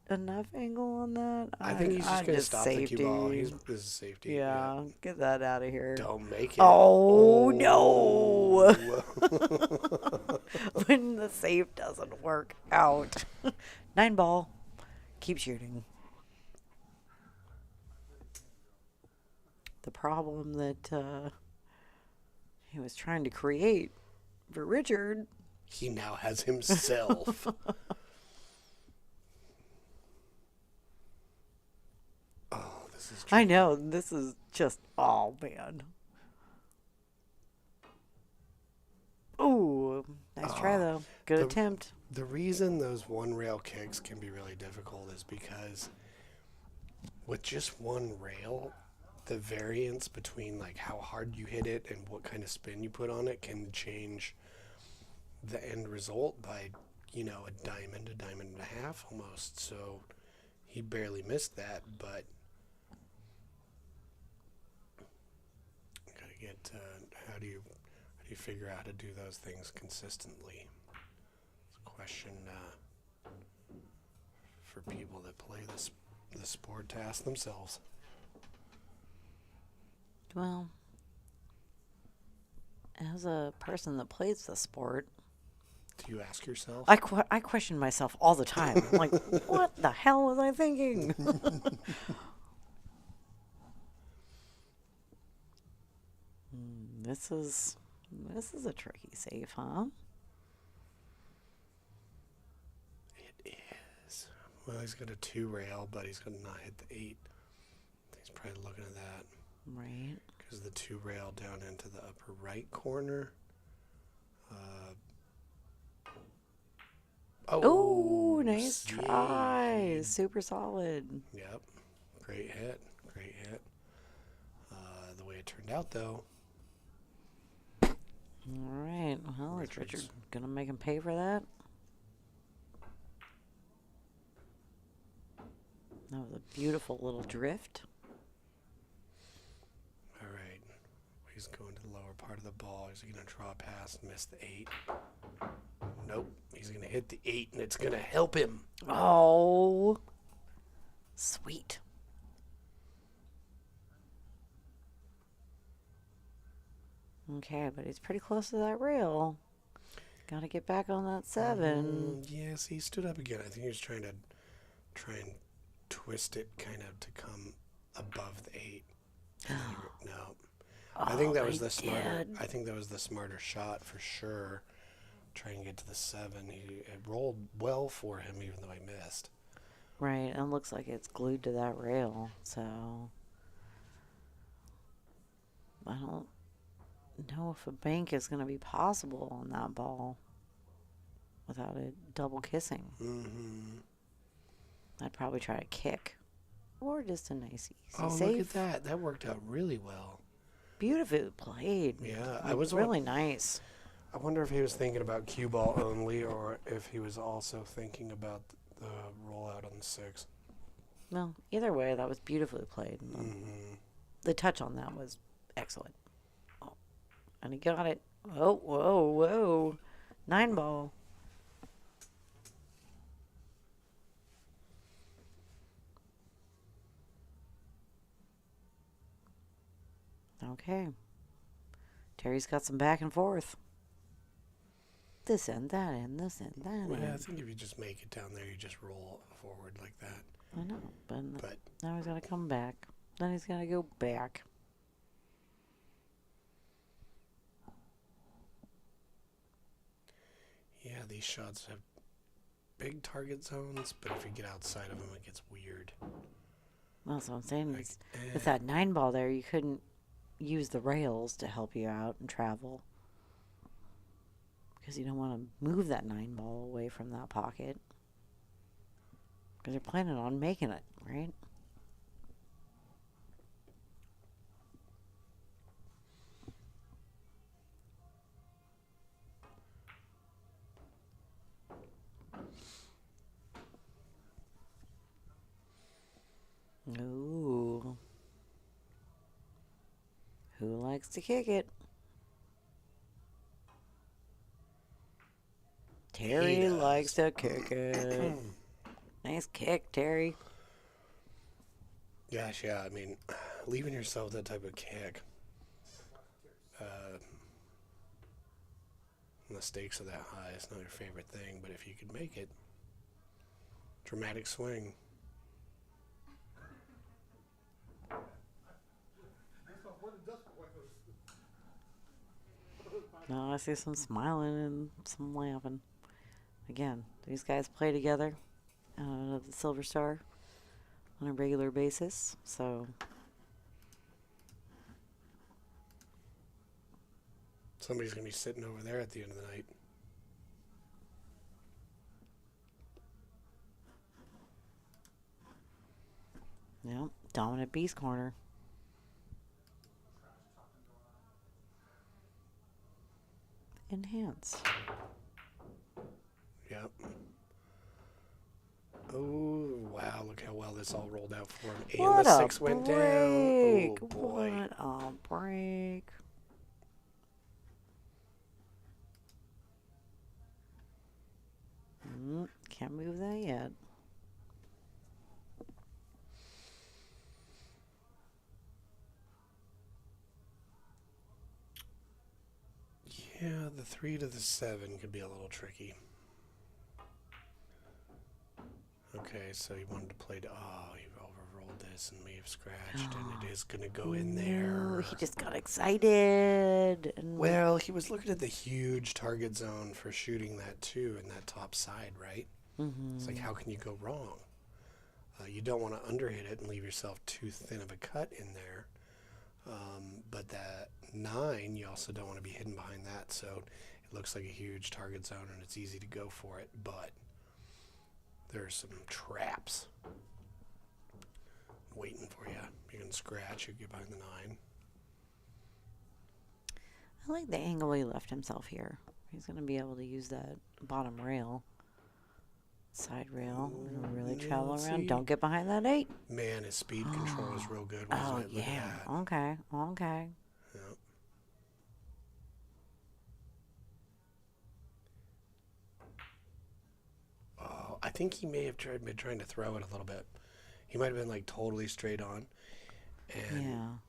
enough angle on that? I think he's just going to stop the cue ball. safety. This is safety. Yeah, get that out of here. Don't make it. Oh, no. When the save doesn't work out. 9 ball. Keep shooting. The problem that he was trying to create for Richard. He now has himself. Oh, this is true. I know. This is just, oh, man. Ooh, nice try, though. Good attempt. The reason those one rail kicks can be really difficult is because with just one rail, the variance between like how hard you hit it and what kind of spin you put on it can change the end result by, a diamond and a half almost. So he barely missed that, but gotta get how do you figure out how to do those things consistently? It's a question for people that play the sport to ask themselves. Well, as a person that plays the sport, Do you ask yourself? I question myself all the time. I'm like, what the hell was I thinking? This is a tricky save, huh? It is. Well, he's got a 2 rail, but he's going to not hit the 8. He's probably looking at that. Right. Because the 2 rail down into the upper right corner. Oh, nice see. try. Super solid. Yep. Great hit. The way it turned out, though. All right. Well, is Richard going to make him pay for that? That was a beautiful little drift. All right. He's going to the lower part of the ball. He's going to draw a pass and miss the 8. Nope. He's going to hit the 8, and it's going to help him. Oh, sweet. Okay, but he's pretty close to that rail. Got to get back on that 7. Yes, he stood up again. I think he was trying and twist it kind of to come above the 8. No. I think that was the smarter. I think that was the smarter shot for sure. Try and get to the 7. It rolled well for him, even though he missed. Right, and it looks like it's glued to that rail. So I don't know if a bank is going to be possible on that ball without it double kissing. Mm-hmm. I'd probably try a kick or just a nice easy Oh, save. look at that! That worked out really well. Beautifully played. Yeah, I was really nice. I wonder if he was thinking about cue ball only, or if he was also thinking about the rollout on the 6. Well, either way, that was beautifully played. The touch on that was excellent. Oh, and he got it. Oh, whoa, whoa. 9 ball. Okay. Terry's got some back and forth. This and that and this and that. Well, I And think if you just make it down there, you just roll forward like that. I know, but But now he's got to come back. Then he's got to go back. yeah, these shots have big target zones, but if you get outside of them, it gets weird. That's what I'm saying. Like, With that 9 ball there, you couldn't use the rails to help you out and travel. Because you don't want to move that 9 ball away from that pocket. Because you're planning on making it, right? Ooh. Who likes to kick it? Terry likes to kick it. Nice kick, Terry. Gosh, yeah, I mean, leaving yourself that type of kick, when the stakes are that high, it's not your favorite thing, but if you could make it, dramatic swing. No, I see some smiling and some laughing. Again, these guys play together at the Silver Star on a regular basis, so Somebody's going to be sitting over there at the end of the night. yeah, dominant beast corner. Enhance. Yep. Oh, wow, look how well this all rolled out for him. And What the a 6 went down. break! Oh, boy. What a break! Can't move that yet. Yeah, the 3 to the 7 could be a little tricky. Okay, so he wanted to play to... Oh, he overrolled this and may have scratched, and it is going to go in No, there. he just got excited. And Well, he was looking at the huge target zone for shooting that, too, in that top side, right? It's like, how can you go wrong? You don't want to underhit it and leave yourself too thin of a cut in there. But that 9, you also don't want to be hidden behind that. So it looks like a huge target zone, and it's easy to go for it. But there's some traps waiting for you. You can scratch, you get behind the 9. I like the angle he left himself here. He's going to be able to use that bottom rail, side rail, and really Yeah, travel let's around. see. Don't get behind that 8. Man, his speed control is real good, Oh, wasn't it? Look yeah. at that. Okay. Okay. Yep. Oh, I think he may have been trying to throw it a little bit. He might have been like totally straight on. And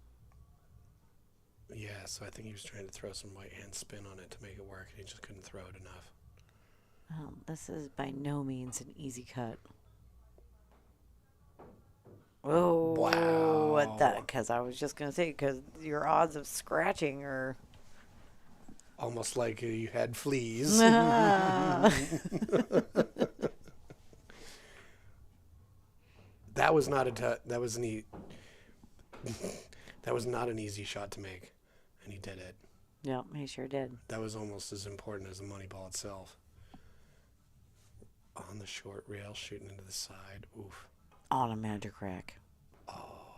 yeah, so I think he was trying to throw some right hand spin on it to make it work, and he just couldn't throw it enough. Well, this is by no means an easy cut. Oh, Wow. what that? Because I was just going to say, because your odds of scratching are... Almost like you had fleas. That was not that was that was not an easy shot to make, and he did it. Yep, he sure did. That was almost as important as the money ball itself. On the short rail, shooting into the side. Oof. On a magic rack. Oh,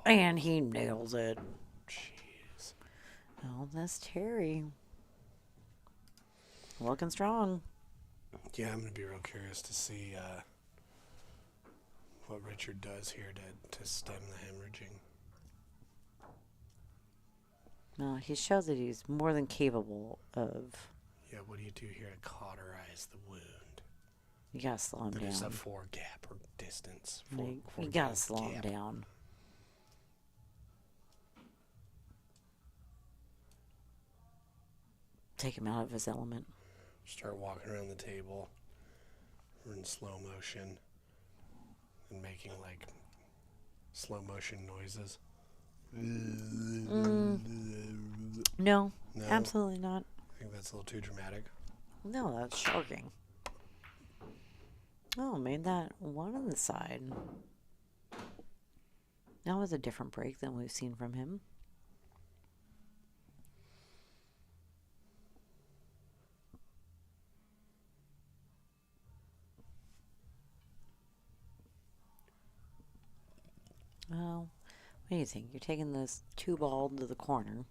And he nails it. jeez. Oh, that's Terry. Looking strong. Yeah, I'm gonna be real curious to see what Richard does here to stem the hemorrhaging. No, he shows that he's more than capable of. Yeah, what do you do here to cauterize the wound? You gotta slow him There's down. a 4 gap or distance. You gotta slow him down. Take him out of his element. Start walking around the table. We're in slow motion and making like slow motion noises. No, No? absolutely not. I think that's a little too dramatic. No, that's shocking. Oh, made that one on the side. That was a different break than we've seen from him. Well, what do you think? You're taking this 2-ball to the corner.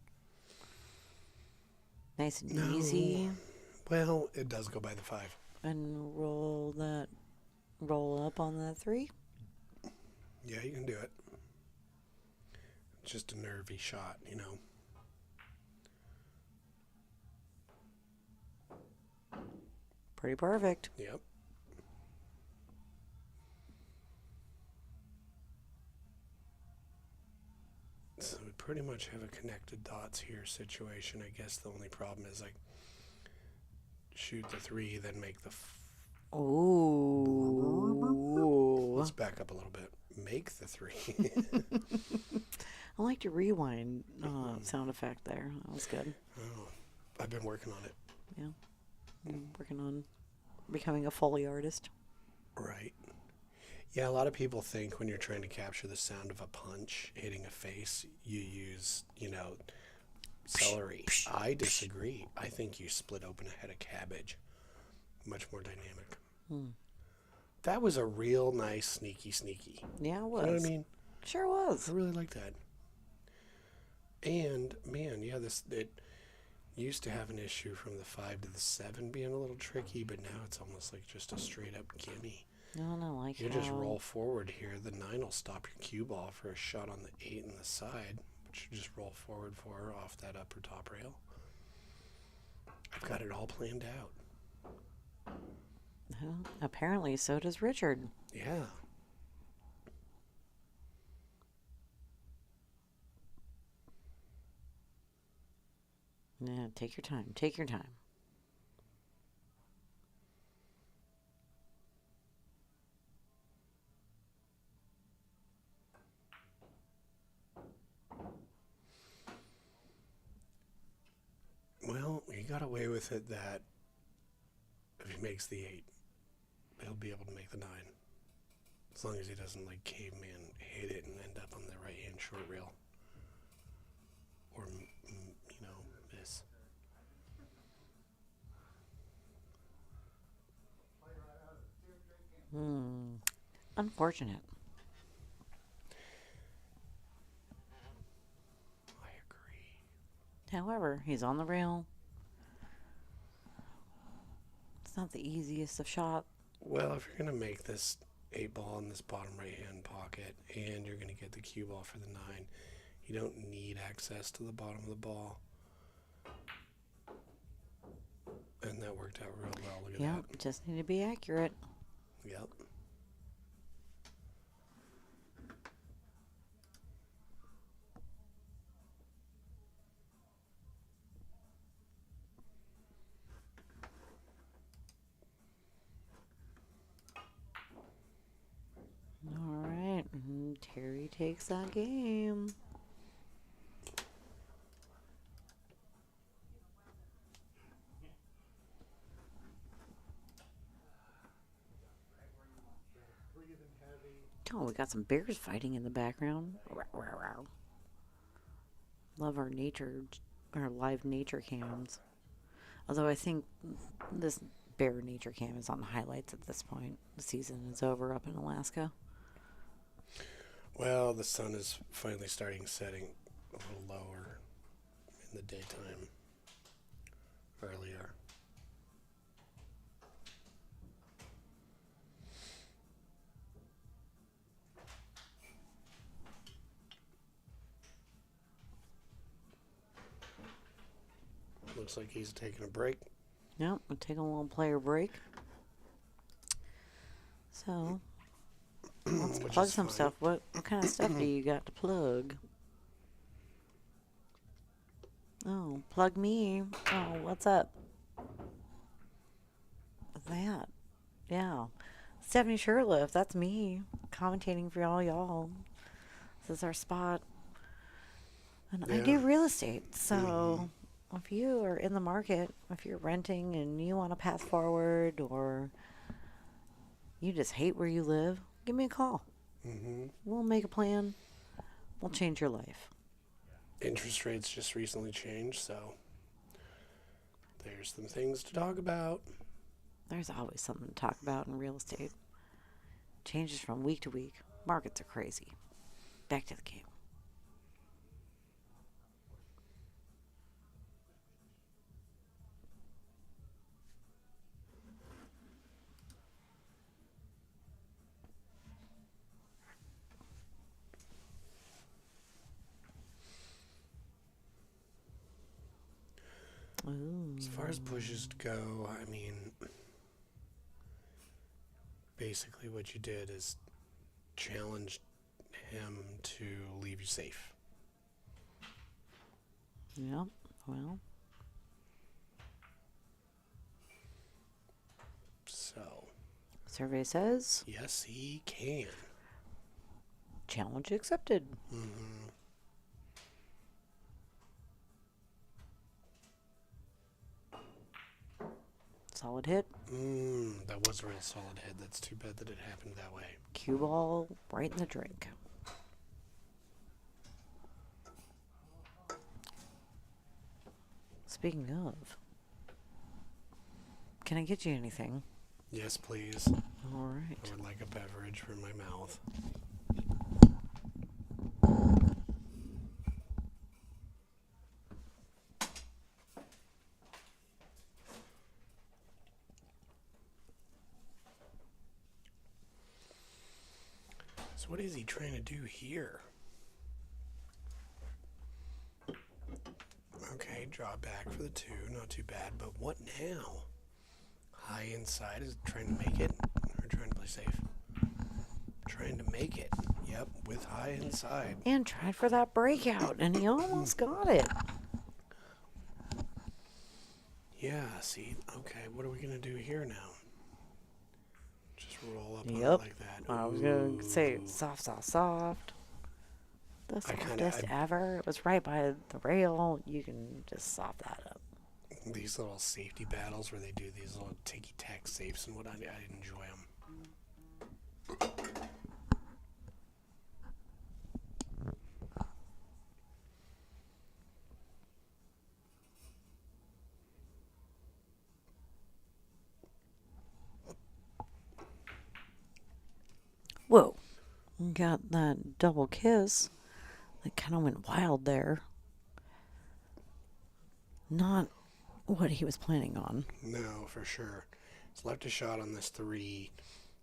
Nice and easy. Well, it does go by the 5. And roll up on that 3. Yeah, you can do it. Just a nervy shot, you know. Pretty perfect. Yep. So we pretty much have a connected dots here situation. I guess the only problem is like shoot the 3, then make the. Ooh. Let's back up a little bit. Make the 3. I like your rewind sound effect there. That was good. Oh, I've been working on it. Yeah. Working on becoming a Foley artist. Right. Yeah, a lot of people think when you're trying to capture the sound of a punch hitting a face, you use, celery. I disagree. I think you split open a head of cabbage. Much more dynamic. That was a real nice sneaky. Yeah, it was. You know what I mean? Sure was. I really like that. And, man, yeah, it used to have an issue from the 5 to the 7 being a little tricky, but now it's almost like just a straight up gimme. No, like You just roll forward here. The 9 will stop your cue ball for a shot on the 8 in the side, but you just roll forward for off that upper top rail. I've got it all planned out. Well, apparently, so does Richard. Yeah. Yeah, take your time. Take your time. Well, he got away with it that if he makes the 8, he'll be able to make the 9. As long as he doesn't, like, caveman hit it and end up on the right-hand short rail. Or, miss. Unfortunate. I agree. However, he's on the rail. It's not the easiest of shot. Well, if you're going to make this 8 ball in this bottom right-hand pocket and you're going to get the cue ball for the 9, you don't need access to the bottom of the ball. And that worked out real well. Look at that. Yep, just need to be accurate. Yep. All right, Terry takes that game. Oh, we got some bears fighting in the background. Love our live nature cams. Although I think this bear nature cam is on highlights at this point. The season is over up in Alaska. Well, the sun is finally setting a little lower in the daytime earlier. Looks like he's taking a break. Yep, we'll take a little player break. So, let's Which plug is some fine. stuff. What kind of stuff do you got to plug? Oh, plug me. Oh, what's up? What's that? Yeah. Stephanie Sherliff, that's me. Commentating for all y'all. This is our spot. And I do Yeah. real estate. So if you are in the market, if you're renting and you want a path forward or you just hate where you live, give me a call. We'll make a plan. We'll change your life. Interest rates just recently changed, so there's some things to talk about. There's always something to talk about in real estate. Changes from week to week. Markets are crazy. Back to the game. Ooh. As far as pushes go, I mean, basically what you did is challenge him to leave you safe. Yep. Well, So, survey says yes, he can. challenge accepted. Solid hit. That was a real solid hit. That's too bad that it happened that way. Cue ball right in the drink. Speaking of, can I get you anything? Yes, please. All right. I would like a beverage for my mouth. So what is he trying to do here? Okay, draw back for the 2. Not too bad, but what now? High inside is trying to make it, or trying to play safe? Trying to make it. Yep, with high inside. And tried for that breakout, and he almost got it. Yeah, see, okay, what are we going to do here now? Just roll up on Yep. it like that. I was going to say Ooh. soft, soft, soft. The I kinda- softest ever. It was right by the rail. You can just soft that up. These little safety battles where they do these little ticky-tack safes and whatnot, I enjoy them. Whoa. Got that double kiss. That kind of went wild there. Not what he was planning on. No, for sure. He's left a shot on this 3,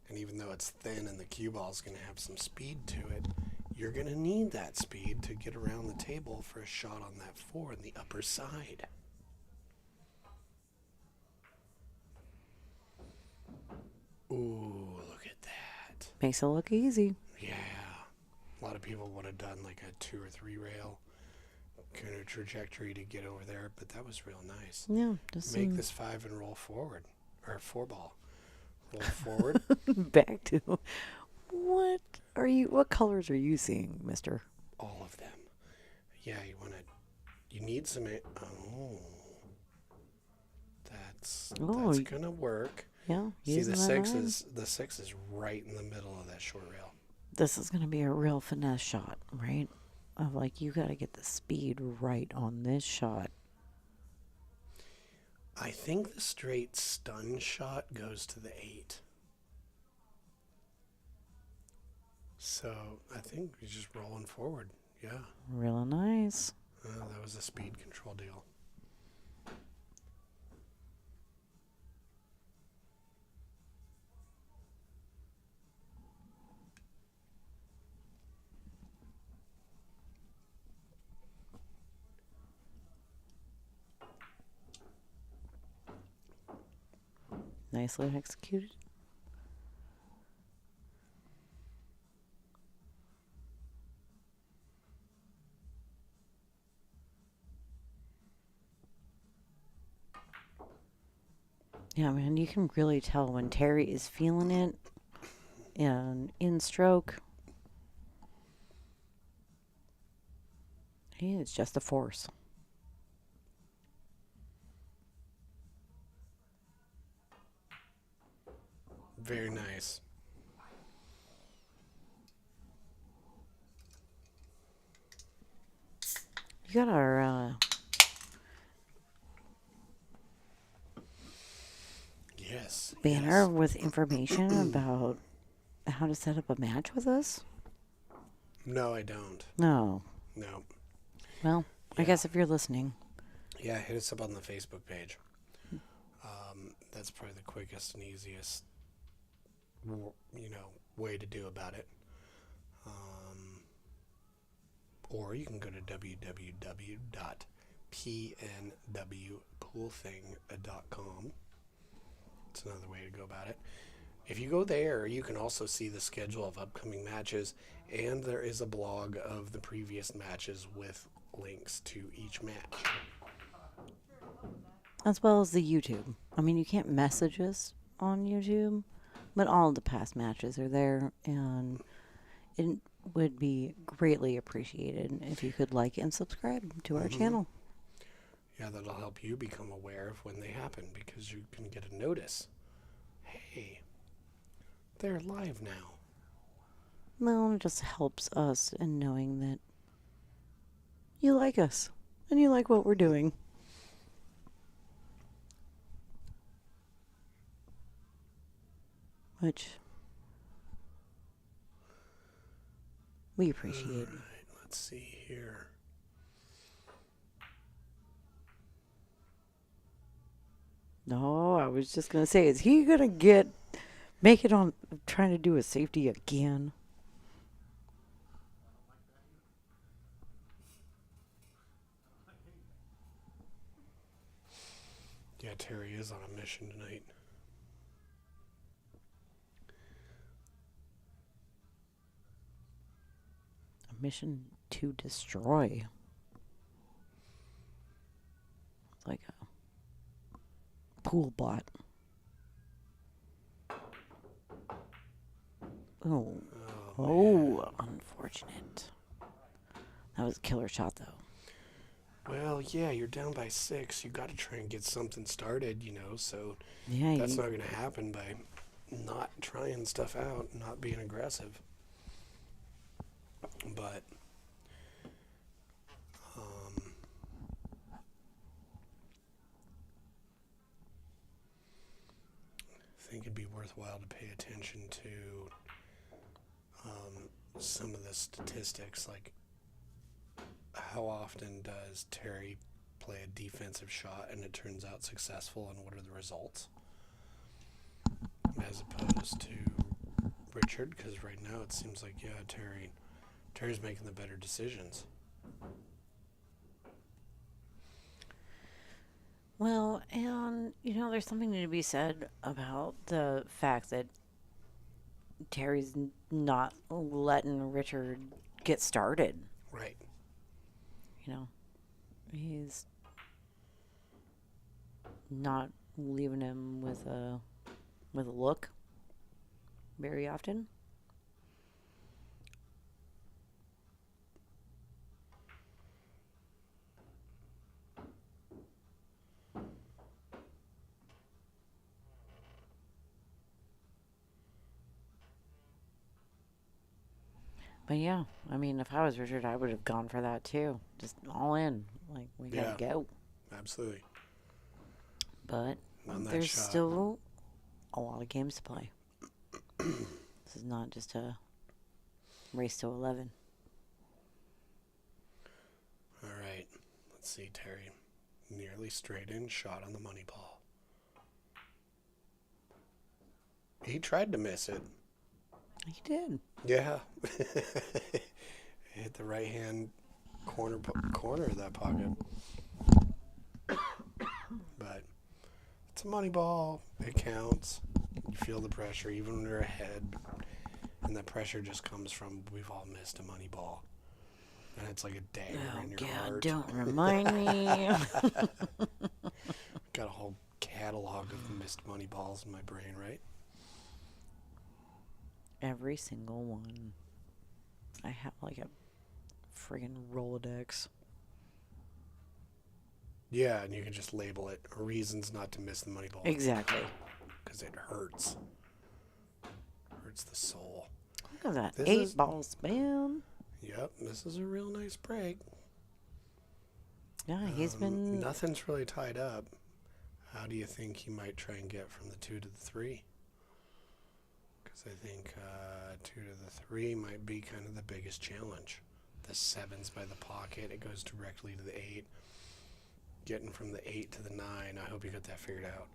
and even though it's thin and the cue ball's going to have some speed to it, you're going to need that speed to get around the table for a shot on that 4 in the upper side. Ooh, look at that. Makes it look easy. Yeah. A lot of people would have done like a 2 or 3 rail kind of trajectory to get over there, but that was real nice. Yeah. Just Make this 5 and roll forward. Or 4 ball. Roll forward. back to what colors are you seeing, mister? All of them. Yeah, you need some, that's gonna work. Yeah. See, the using that 6 is right in the middle of that short rail. This is going to be a real finesse shot, right? Of like, you got to get the speed right on this shot. I think the straight stun shot goes to the 8. So I think we're just rolling forward. Yeah. Real nice. That was a speed control deal. Nicely executed. Yeah, man, you can really tell when Terry is feeling it and in stroke. He is just a force. Very nice. You got our Yes. banner Yes. with information about how to set up a match with us? No, I don't. No. No. Well, I Yeah. guess if you're listening. Yeah, hit us up on the Facebook page. That's probably the quickest and easiest, way to do about it. Or you can go to www.pnwpoolthing.com. It's another way to go about it. If you go there, you can also see the schedule of upcoming matches, and there is a blog of the previous matches with links to each match. As well as the YouTube. I mean, you can't message us on YouTube, but all of the past matches are there, and it would be greatly appreciated if you could like and subscribe to our channel. Yeah, that'll help you become aware of when they happen, because you can get a notice. Hey, they're live now. Well, it just helps us in knowing that you like us and you like what we're doing. Which we appreciate. All right, let's see here. No, I was just gonna say, is he gonna make it on trying to do a safety again? Yeah, Terry is on a mission tonight. A mission to destroy. It's like a pool bot. Oh. Oh, unfortunate. That was a killer shot, though. Well, yeah, you're down by 6. You got to try and get something started, so Yeah, that's not going to happen by not trying stuff out, not being aggressive. But I think it'd be worthwhile to pay attention to some of the statistics, like how often does Terry play a defensive shot and it turns out successful, and what are the results, as opposed to Richard, because right now it seems like, yeah, Terry's making the better decisions. Well, and, there's something to be said about the fact that Terry's not letting Richard get started. Right. He's not leaving him with a look very often. But yeah, I mean, if I was Richard, I would have gone for that too. Just all in. Like, we gotta go. Absolutely. But there's still a lot of games to play. This is not just a race to 11. All right. Let's see, Terry. Nearly straight in, shot on the money ball. He tried to miss it. He did. Yeah. Hit the right hand corner of that pocket. But it's a money ball. It counts. You feel the pressure even when you're ahead. And that pressure just comes from we've all missed a money ball. And it's like a dagger in your heart. Don't remind me. Got a whole catalog of missed money balls in my brain, right? Every single one. I have like a friggin' Rolodex. Yeah, and you can just label it reasons not to miss the money ball. Exactly. Because it hurts. Hurts the soul. Look at that. This 8-ball spam. Yep, this is a real nice break. Yeah, he's been... Nothing's really tied up. How do you think he might try and get from the 2 to the 3? Because I think 2 to the 3 might be kind of the biggest challenge. The 7's by the pocket. It goes directly to the 8. Getting from the 8 to the 9. I hope you got that figured out.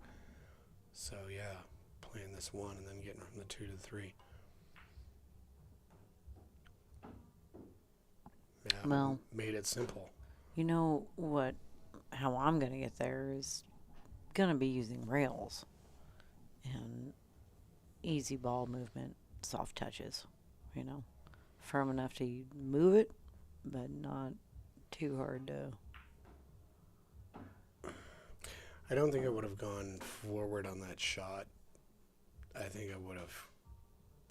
So, yeah, playing this 1 and then getting from the 2 to the 3. Yeah, Well, made it simple. you know what? How I'm going to get there is going to be using rails and easy ball movement, soft touches, you know, firm enough to move it, but not too hard to. I don't think I would have gone forward on that shot. I think I would have.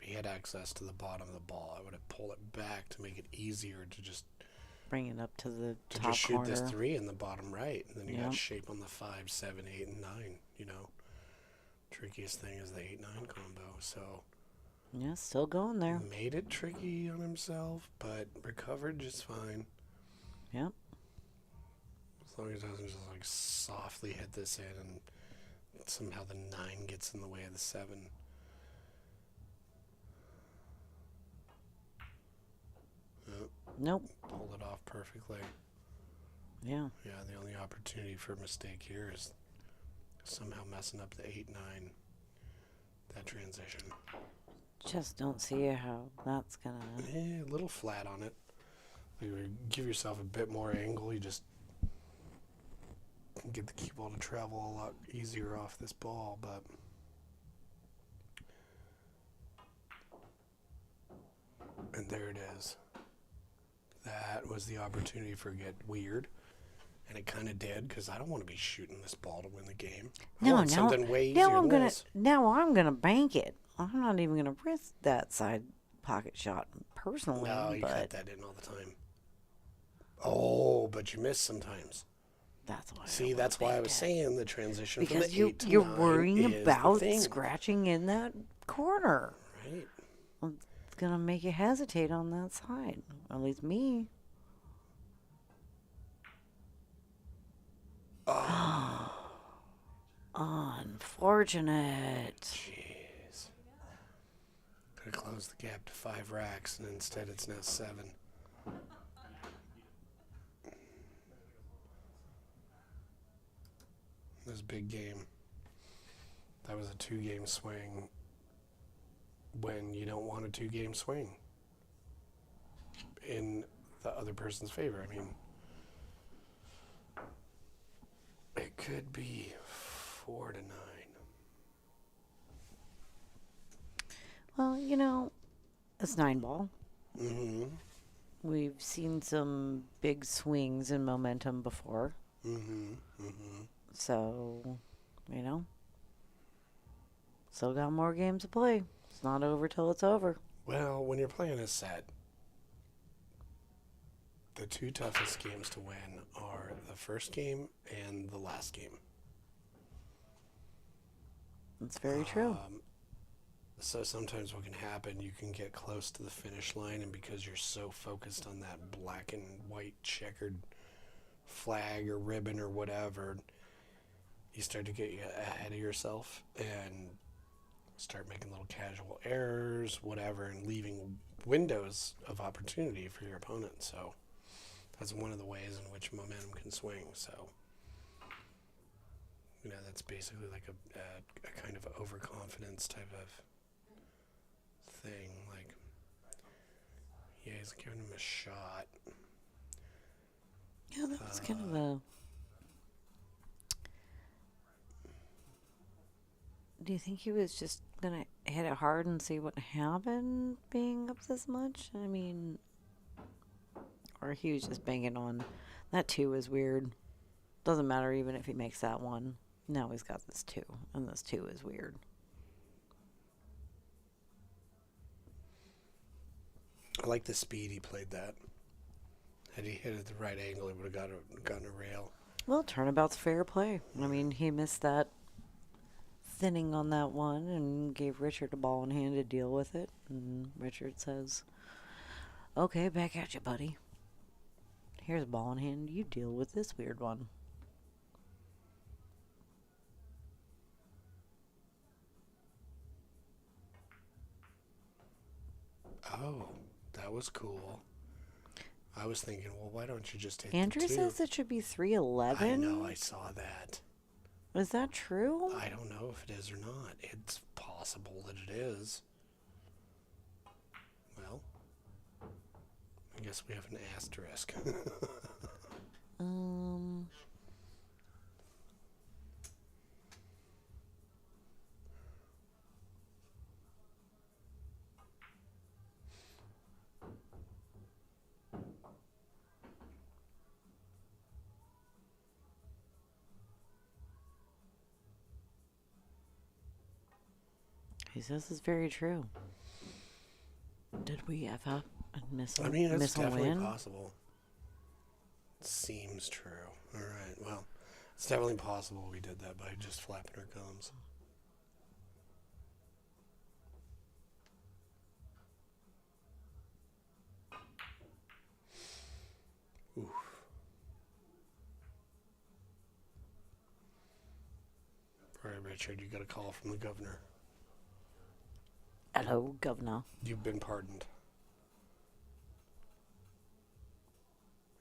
He had access to the bottom of the ball. I would have pulled it back to make it easier to just Bring it up to the to top just shoot corner. this 3 in the bottom right, and then you got Yep. shape on the 5, 7, 8, and 9. You know, trickiest thing is the 8-9 combo. So Yeah, still going there. made it tricky on himself, but recovered just fine. Yep. As long as it doesn't just like softly hit this in, and somehow the 9 gets in the way of the 7. Nope. Pulled it off perfectly. Yeah. Yeah, the only opportunity for a mistake here is somehow messing up the 8-9. That transition. Just don't see how that's gonna. A little flat on it. You give yourself a bit more angle. You just get the cue ball to travel a lot easier off this ball, but and there it is. That was the opportunity for get weird, and it kind of did because I don't want to be shooting this ball to win the game. I want something way easier than this. Now I'm gonna bank it. I'm not even gonna risk that side pocket shot personally. No, you but cut that in all the time. Oh, but you miss sometimes. that's why. See, that's why I was saying the transition from because the you 8 to you're 9 worrying is the about thing. scratching in that corner. Right. It's gonna make you hesitate on that side. At least me. Unfortunate. Jeez. Could have closed the gap to 5 racks, and instead it's now 7. This was a big game. That was a 2-game swing when you don't want a 2-game swing in the other person's favor. I mean, it could be 4 to 9. Well, you know, it's 9-ball. Mm-hmm. We've seen some big swings in momentum before. Mm-hmm. Mm-hmm. So, you know, still got more games to play. It's not over till it's over. Well, when you're playing a set, the 2 toughest games to win are the first game and the last game. That's very true. So sometimes what can happen, you can get close to the finish line, and because you're so focused on that black and white checkered flag or ribbon or whatever, you start to get ahead of yourself and start making little casual errors, whatever, and leaving windows of opportunity for your opponent. So that's one of the ways in which momentum can swing. So, you know, that's basically like a kind of overconfidence type of thing. Like, yeah, he's giving him a shot. Yeah, that was kind of a Do you think he was just gonna hit it hard and see what happened being up this much? I mean, or he was just banging on. That two is weird. Doesn't matter even if he makes that one. Now he's got this two, and this two is weird. I like the speed he played that. Had he hit it at the right angle, he would have gotten a rail. Well, turnabout's fair play. I mean, he missed that thinning on that one and gave Richard a ball in hand to deal with it. And Richard says, okay, back at you, buddy. Here's a ball in hand. You deal with this weird one. Oh, that was cool. I was thinking, well, why don't you just hit Andrew the two? says it should be 311. I know, I saw that. Is that true? I don't know if it is or not. It's possible that it is. Well, I guess we have an asterisk. He says it's very true. Did we ever miss a I mean, it's miss a definitely win? possible. Seems true. All right, well, it's definitely possible we did that by just flapping our gums. Oof. All right, Richard, you got a call from the governor. Hello, Governor. You've been pardoned.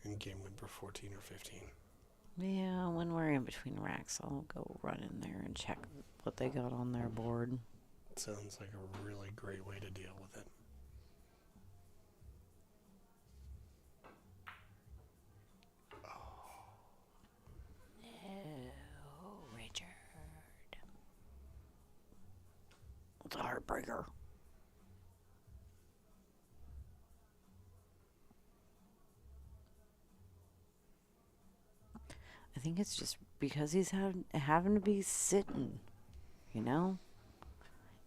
In game number 14 or 15. Yeah, when we're in between racks, I'll go run in there and check what they got on their board. Sounds like a really great way to deal with it. Oh, Richard. It's a heartbreaker. I think it's just because he's having to be sitting, you know?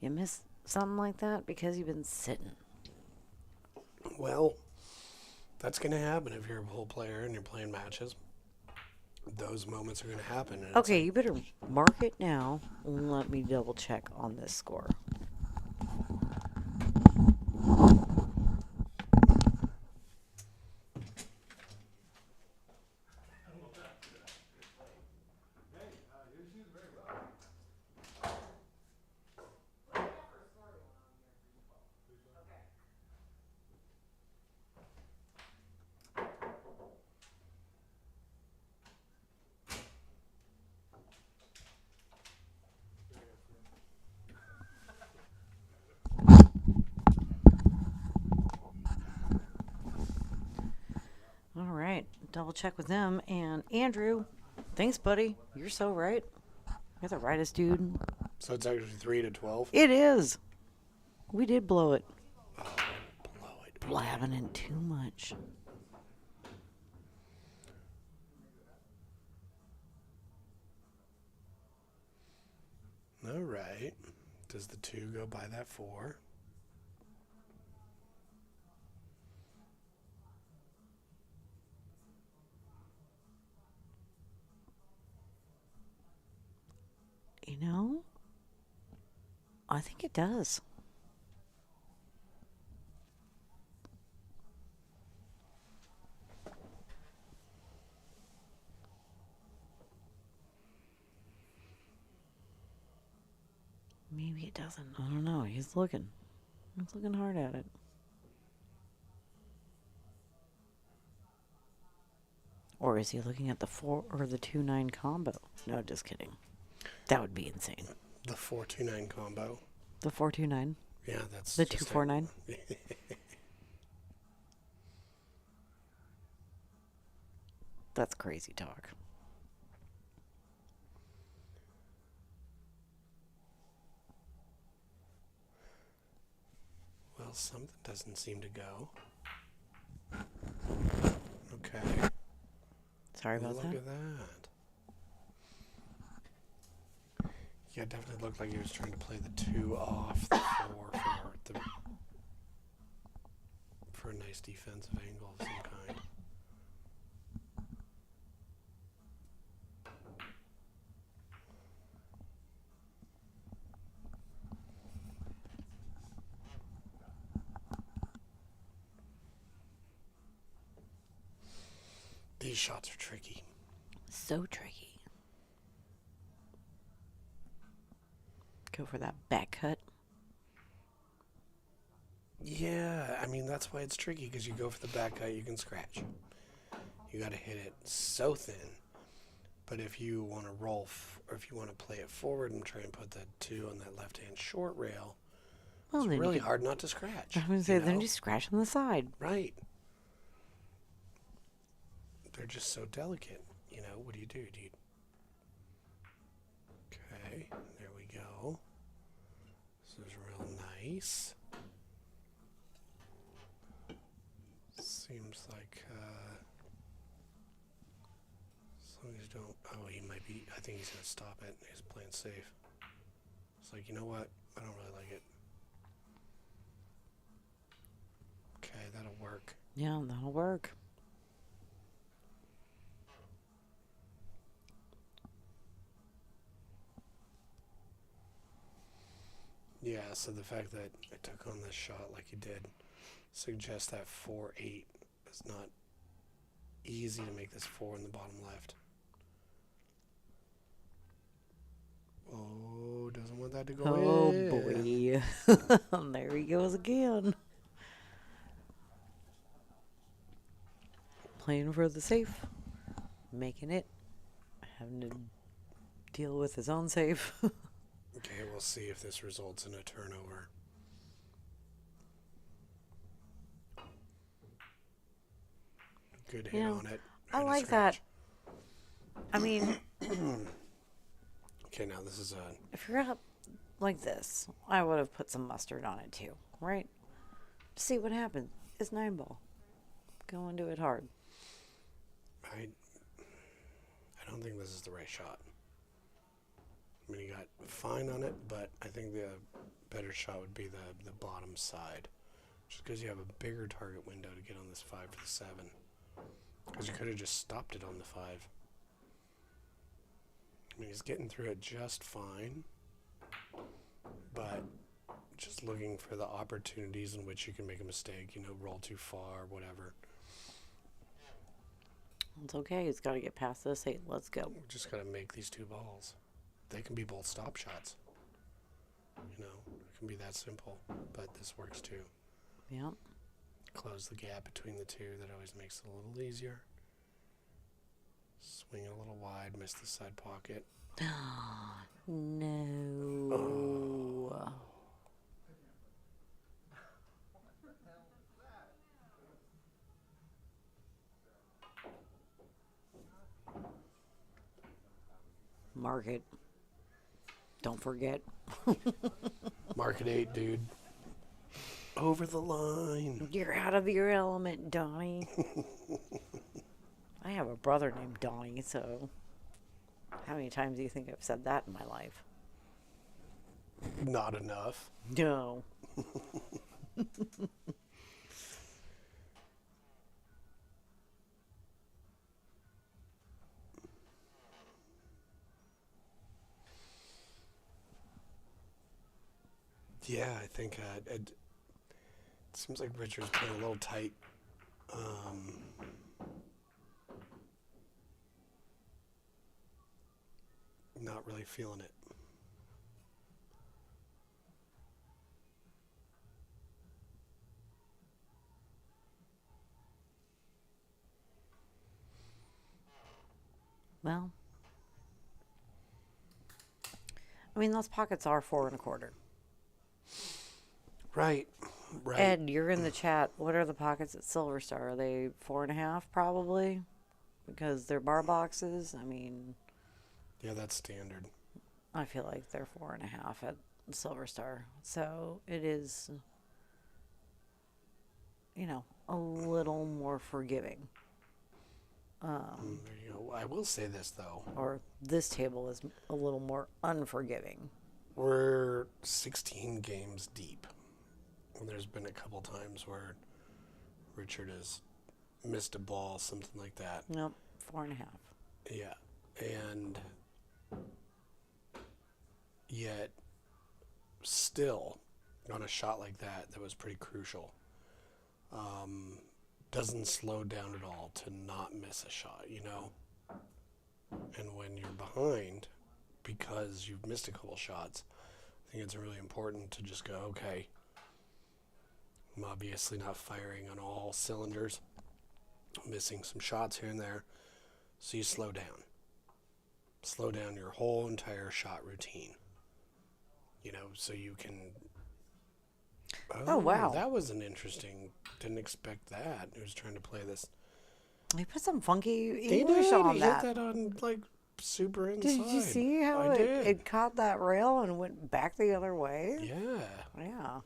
You miss something like that because you've been sitting. Well, that's going to happen if you're a whole player and you're playing matches. Those moments are going to happen. And Okay, you better mark it now and let me double check on this score. All right, double check with them. And Andrew, thanks, buddy. You're so right. You're the rightest dude. So it's actually 3-12. It is. We did blow it. Oh, blow it. Blabbing in too much. All right. Does the 2 go by that 4? You know, I think it does. Maybe it doesn't. I don't know. He's looking. He's looking hard at it. Or is he looking at the 4 or the 2-9 combo? No, just kidding. That would be insane. The 4-2-9 combo. The 4-2-9. Yeah, that's The just 2-4-9. That's crazy talk. Well, something doesn't seem to go. Okay. Sorry about Look that. at that. Yeah, it definitely looked like he was trying to play the 2 off the 4 for a nice defensive angle of some kind. These shots are tricky. So tricky. Go for that back cut. Yeah, I mean, that's why it's tricky, because you go for the back cut, you can scratch. You got to hit it so thin. But if you want to roll, or if you want to play it forward and try and put that 2 on that left-hand short rail, Well, it's then really hard not to scratch. I was going to say, then just scratch on the side. Right. They're just so delicate. What do? Okay, there we go. This is real nice. Seems like, as long as you don't, he might be, I think he's going to stop it. He's playing safe. It's like, you know what? I don't really like it. Okay, that'll work. Yeah, that'll work. Yeah, so the fact that I took on this shot like he did suggests that 4-8 is not easy to make this 4 in the bottom left. Oh, doesn't want that to go in. Oh, boy. There he goes again. Playing for the safe. Making it. Having to deal with his own safe. Okay, we'll see if this results in a turnover. Good hit on it. I And a like scratch. that. I mean, Okay, now this is a... if you're up like this, I would have put some mustard on it too, right? See what happens. It's 9-ball. Go into it hard. I don't think this is the right shot. I mean, he got fine on it, but I think the better shot would be the bottom side. Just because you have a bigger target window to get on this 5 for the 7. Because you could have just stopped it on the 5. I mean, he's getting through it just fine. But just looking for the opportunities in which you can make a mistake, roll too far, whatever. It's okay. He's got to get past this 8. Let's go. We just got to make these 2 balls. They can be both stop shots. It can be that simple. But this works too. Yep. Close the gap between the 2. That always makes it a little easier. Swing a little wide. Miss the side pocket. No. Oh. Mark it. Don't forget. Market 8, dude. Over the line. You're out of your element, Donnie. I have a brother named Donnie, so how many times do you think I've said that in my life? Not enough. No. Yeah, I think it seems like Richard's playing a little tight. Not really feeling it. Well, I mean, those pockets are 4 1/4. Right. Ed, you're in the chat. What are the pockets at Silver Star? Are they 4.5 probably? Because they're bar boxes. I mean, Yeah, that's standard. I feel like they're 4.5 at Silver Star. So it is a little more forgiving. There you go. I will say this though. Or this table is a little more unforgiving. We're 16 games deep. And there's been a couple times where Richard has missed a ball, something like that. Nope, 4.5. Yeah. And yet, still, on a shot like that, that was pretty crucial. Doesn't slow down at all to not miss a shot, And when you're behind, because you've missed a couple shots, I think it's really important to just go, okay, I'm obviously not firing on all cylinders, missing some shots here and there, so you slow down. Slow down your whole entire shot routine, so you can... Oh, wow. That was an interesting... Didn't expect that. He was trying to play this. He put some funky English on He that. hit that on, super inside. Did you see how it caught that rail and went back the other way? Yeah. Yeah.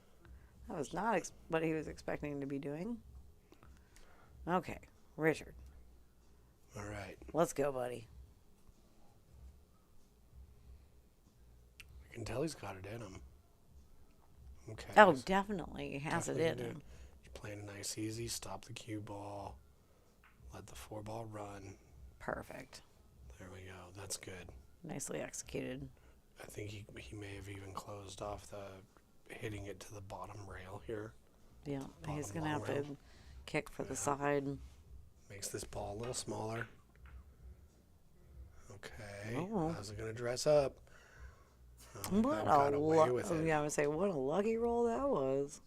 That was not what he was expecting to be doing. Okay, Richard. All right. Let's go, buddy. I can tell he's got it in him. Okay. Oh, definitely. He has it in him. You're playing a nice, easy, stop the cue ball, let the 4-ball run. Perfect. There we go. That's good. Nicely executed. I think he may have even closed off hitting it to the bottom rail here. Yeah, he's going to have rail. to kick for the side. Makes this ball a little smaller. Okay. Oh. How's it going to dress up? What got away with it. I would say, what a lucky roll that was.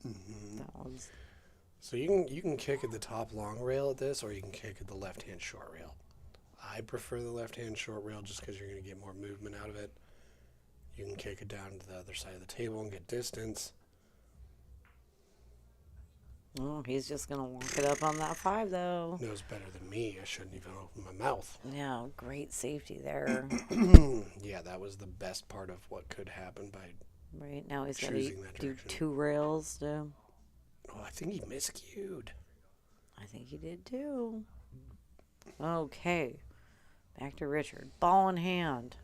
Mm-hmm. That was. So you can kick at the top long rail at this, or you can kick at the left-hand short rail. I prefer the left-hand short rail just because you're going to get more movement out of it. You can kick it down to the other side of the table and get distance. Oh, he's just going to walk it up on that 5, though. Knows better than me. I shouldn't even open my mouth. Yeah, great safety there. Yeah, that was the best part of what could happen by Right, now he's going choosing to that do direction. 2 rails. To, Oh, I think he miscued. I think he did, too. Okay. Back to Richard. Ball in hand.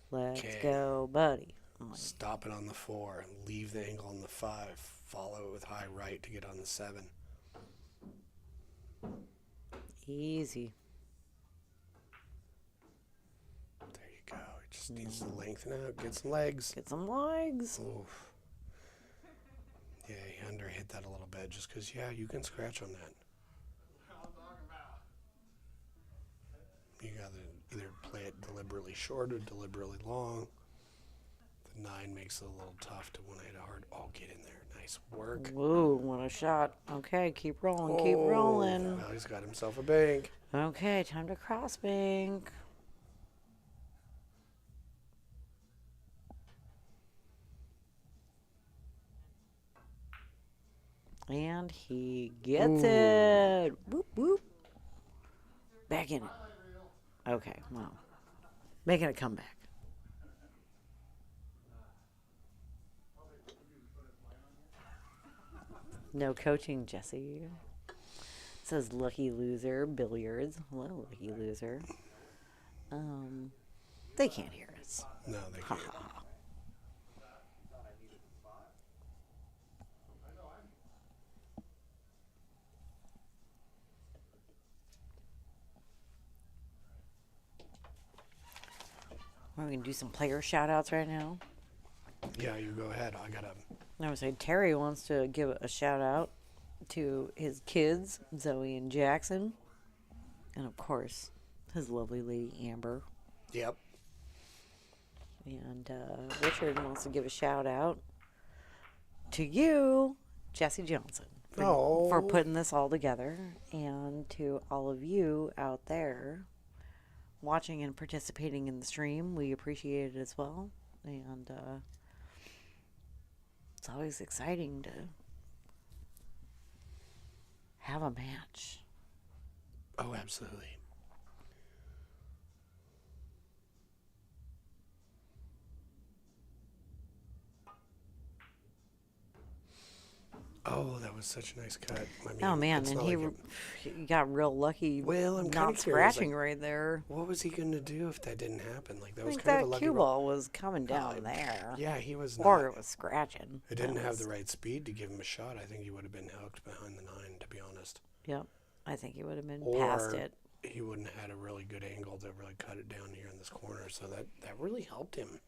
Let's go, buddy. Stop it on the 4. Leave the angle on the 5. Follow it with high right to get on the 7. Easy. There you go. It just needs to lengthen out. Get some legs. Get some legs. Oof. Yeah, he underhit that a little bit just because, you can scratch on that. You got to either play it deliberately short or deliberately long. The 9 makes it a little tough to want to hit hard. Oh, get in there. Nice work. Whoa, what a shot. Okay, keep rolling, keep rolling. Now he's got himself a bank. Okay, time to cross bank. And he gets it. Whoop, whoop. Back in it. Okay, well, making a comeback. No coaching, Jesse. It says lucky loser, billiards. Hello, lucky loser. They can't hear us. No, they can't. We're going to do some player shout-outs right now. Yeah, you go ahead. I would say Terry wants to give a shout-out to his kids, Zoe and Jackson. And, of course, his lovely lady, Amber. Yep. And Richard wants to give a shout-out to you, Jesse Johnson, for putting this all together. And to all of you out there watching and participating in the stream. We appreciate it as well. And it's always exciting to have a match. Oh, absolutely. Oh, that was such a nice cut. I mean, Oh man, it's and not like it. he got real lucky Well, I'm kind not of curious. Like, scratching right there. what was he gonna do if that didn't happen? Like, that I was think kind of a that lucky cue roll. ball was coming down there. Yeah, he was not. Or it was scratching. It That didn't have the was, right speed to give him a shot. I think he would have been hooked behind the 9, to be honest. yep. I think he would have been past Or it. he wouldn't have had a really good angle to really cut it down here in this corner. So that really helped him.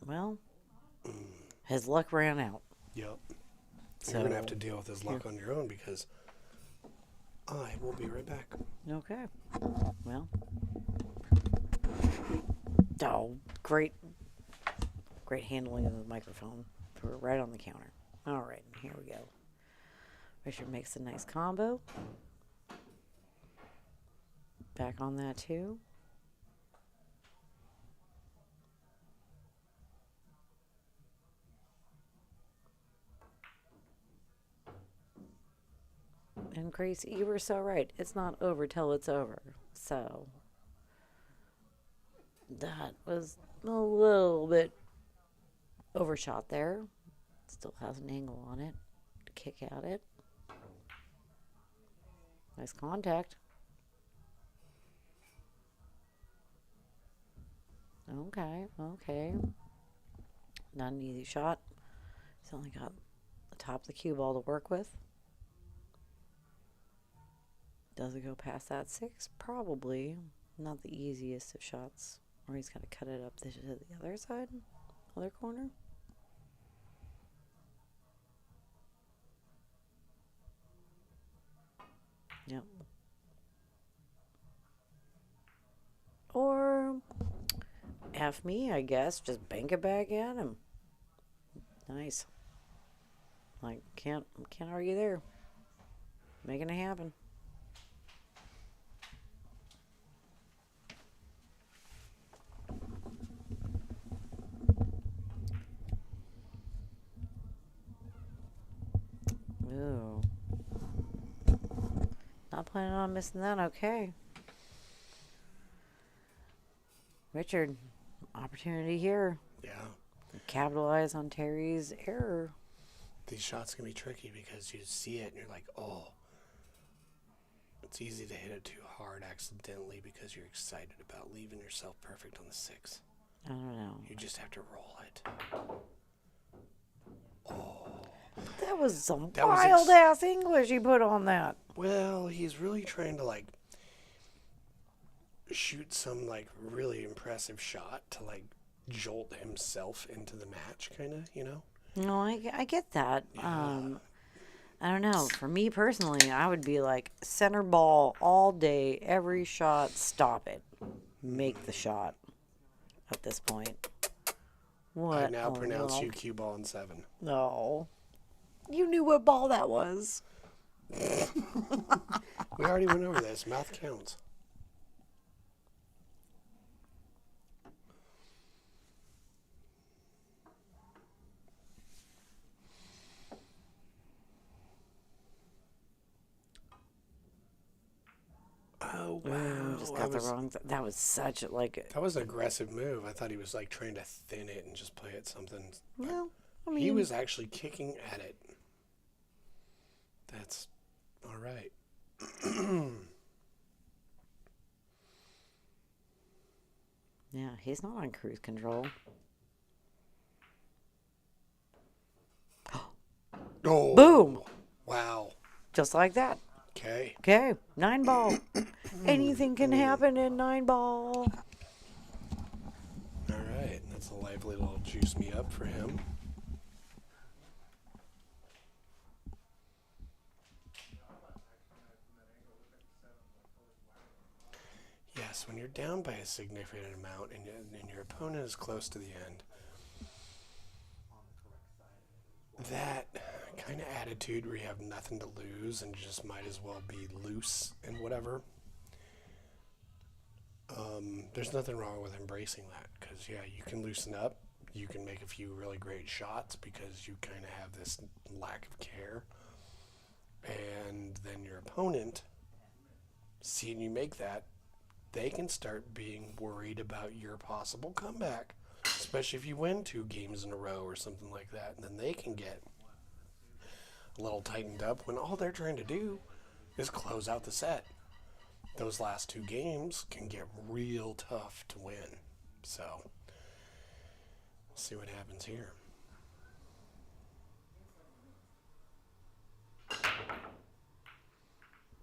Well, his luck ran out. Yep. So, You're going to have to deal with his luck on your own because I will be right back. okay. Well. Oh, great handling of the microphone. Threw it right on the counter. All right, here we go. Richard makes a nice combo. Back on that too. And Grace, you were so right. It's not over till it's over. So that was a little bit overshot there. Still has an angle on it to kick at it. Nice contact. Okay. Not an easy shot. He's only got the top of the cue ball to work with. Does it go past that 6? Probably. Not the easiest of shots. Or he's got to cut it up to the other side, other corner. Yep. Or F me, I guess. Just bank it back at him. Nice. Like, can't argue there. Making it happen. Ooh. Not planning on missing that. Okay. Richard, opportunity here. Yeah. Capitalize on Terry's error. These shots can be tricky because you see it and you're like, oh. It's easy to hit it too hard accidentally because you're excited about leaving yourself perfect on the 6. I don't know. You just have to roll it. That was some That was wild ass English he put on that. Well, he's really trying to like shoot some like really impressive shot to like jolt himself into the match, kind of, you know? No, I get that. Yeah. I don't know. For me personally, I would be like center ball all day, every shot, stop it. Make the shot at this point. What? I now pronounce no. you cue ball in 7. No. You knew what ball that was. We already went over this. Mouth counts. Oh, wow. Ooh, just got the wrong. That was such like. That was an aggressive move. I thought he was like trying to thin it and just play it something. Well, I mean, He was actually kicking at it. That's all right. yeah, he's not on cruise control. Oh, Boom! wow. Just like that. Okay. Okay, 9 ball. Anything can happen in 9 ball. All right. That's a lively little juice me up for him. Yes, when you're down by a significant amount and your opponent is close to the end, that kind of attitude where you have nothing to lose and just might as well be loose and whatever, there's nothing wrong with embracing that because, yeah, you can loosen up. You can make a few really great shots because you kind of have this lack of care. And then your opponent, seeing you make that, they can start being worried about your possible comeback, Especially if you win 2 games in a row or something like that, and then they can get a little tightened up when all they're trying to do is close out the set. Those last 2 games can get real tough to win. So, we'll see what happens here.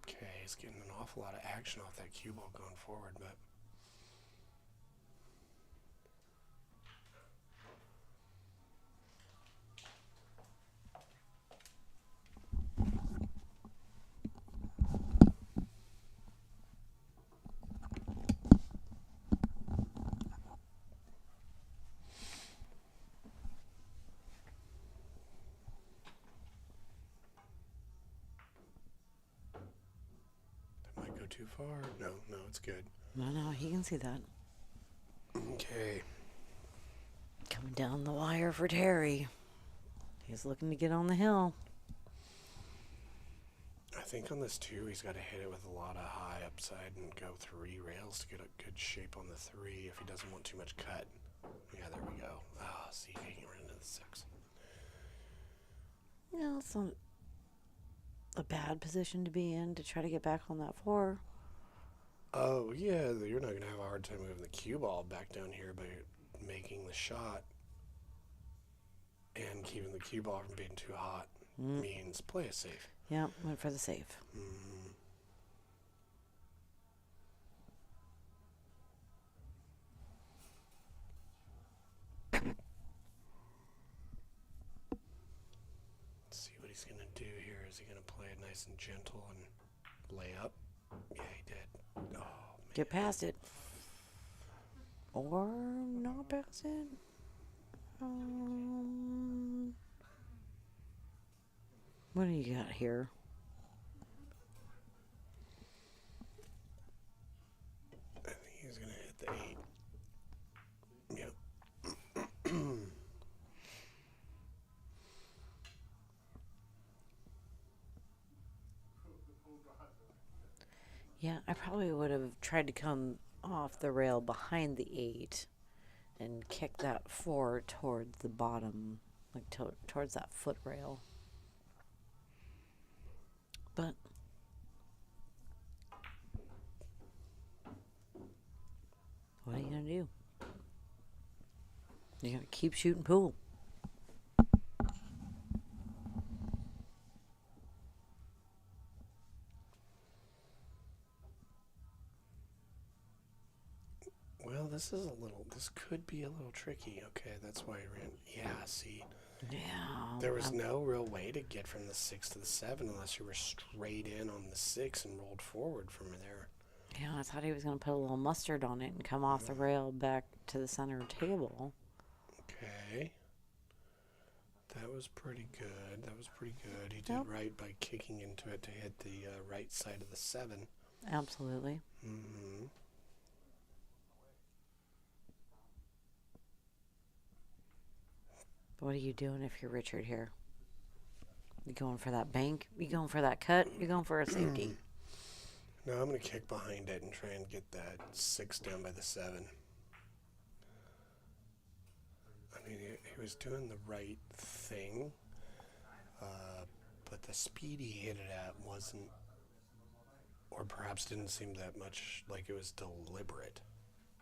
Okay, he's getting an awful lot of action off that cue ball going forward, but too far? No, it's good. No, he can see that. Okay. Coming down the wire for Terry. He's looking to get on the hill. I think on this 2, he's got to hit it with a lot of high upside and go 3 rails to get a good shape on the 3 if he doesn't want too much cut. Yeah, there we go. Ah, see, he can run into the 6. Yeah, it's not a bad position to be in to try to get back on that 4. Oh, yeah, you're not going to have a hard time moving the cue ball back down here by making the shot and keeping the cue ball from being too hot. Means play it safe. Yeah, went for the save. Let's see what he's going to do here. Is he going to play it nice and gentle and lay up? Yeah, he did. Oh, man. Get past it. Or not past it. What do you got here? I think he's going to hit the 8. Yep. Yeah, I probably would have tried to come off the rail behind the 8 and kick that 4 towards the bottom, like towards that foot rail. But what are you going to do? You're going to keep shooting pool. Well, this could be a little tricky. Okay, that's why he ran. Yeah, see. Yeah. There was no real way to get from the 6 to the 7 unless you were straight in on the 6 and rolled forward from there. Yeah, I thought he was going to put a little mustard on it and come off the rail back to the center table. Okay. That was pretty good. He did right by kicking into it to hit the right side of the 7. Absolutely. Mm-hmm. What are you doing if you're Richard here? You going for that bank? You going for that cut? You going for a safety? No, I'm going to kick behind it and try and get that 6 down by the 7. I mean, he was doing the right thing, but the speed he hit it at wasn't, or perhaps didn't seem that much like it was deliberate.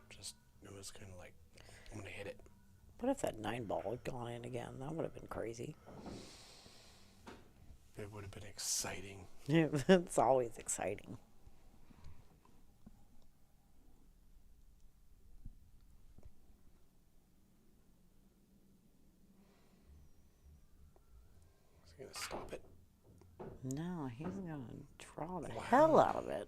Just, it was kind of like, I'm going to hit it. What if that 9 ball had gone in again? That would have been crazy. It would have been exciting. Yeah, it's always exciting. Is he going to stop it? No, he's going to draw the hell out of it.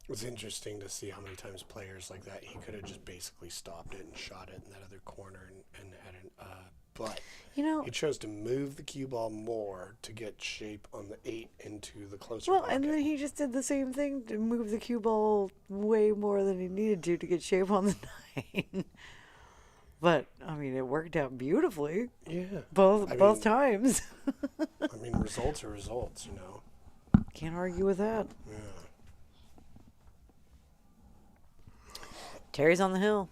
It's interesting to see how many times players like that, he could have just basically stopped it and shot it in that other corner and had an, but he chose to move the cue ball more to get shape on the 8 into the closer pocket. And then he just did the same thing to move the cue ball way more than he needed to get shape on the 9. But, I mean, it worked out beautifully. Yeah. Both times. I mean, results are results, Can't argue with that. Yeah. Terry's on the hill.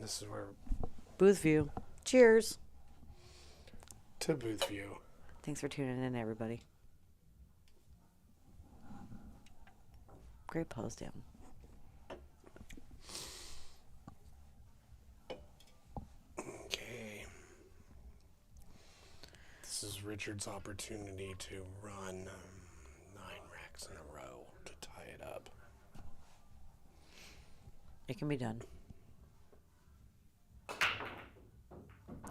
This is where Booth view. Cheers. to Booth View. Thanks for tuning in, everybody. Great post, Dan. Okay. This is Richard's opportunity to run 9 racks in a row to tie it up. It can be done.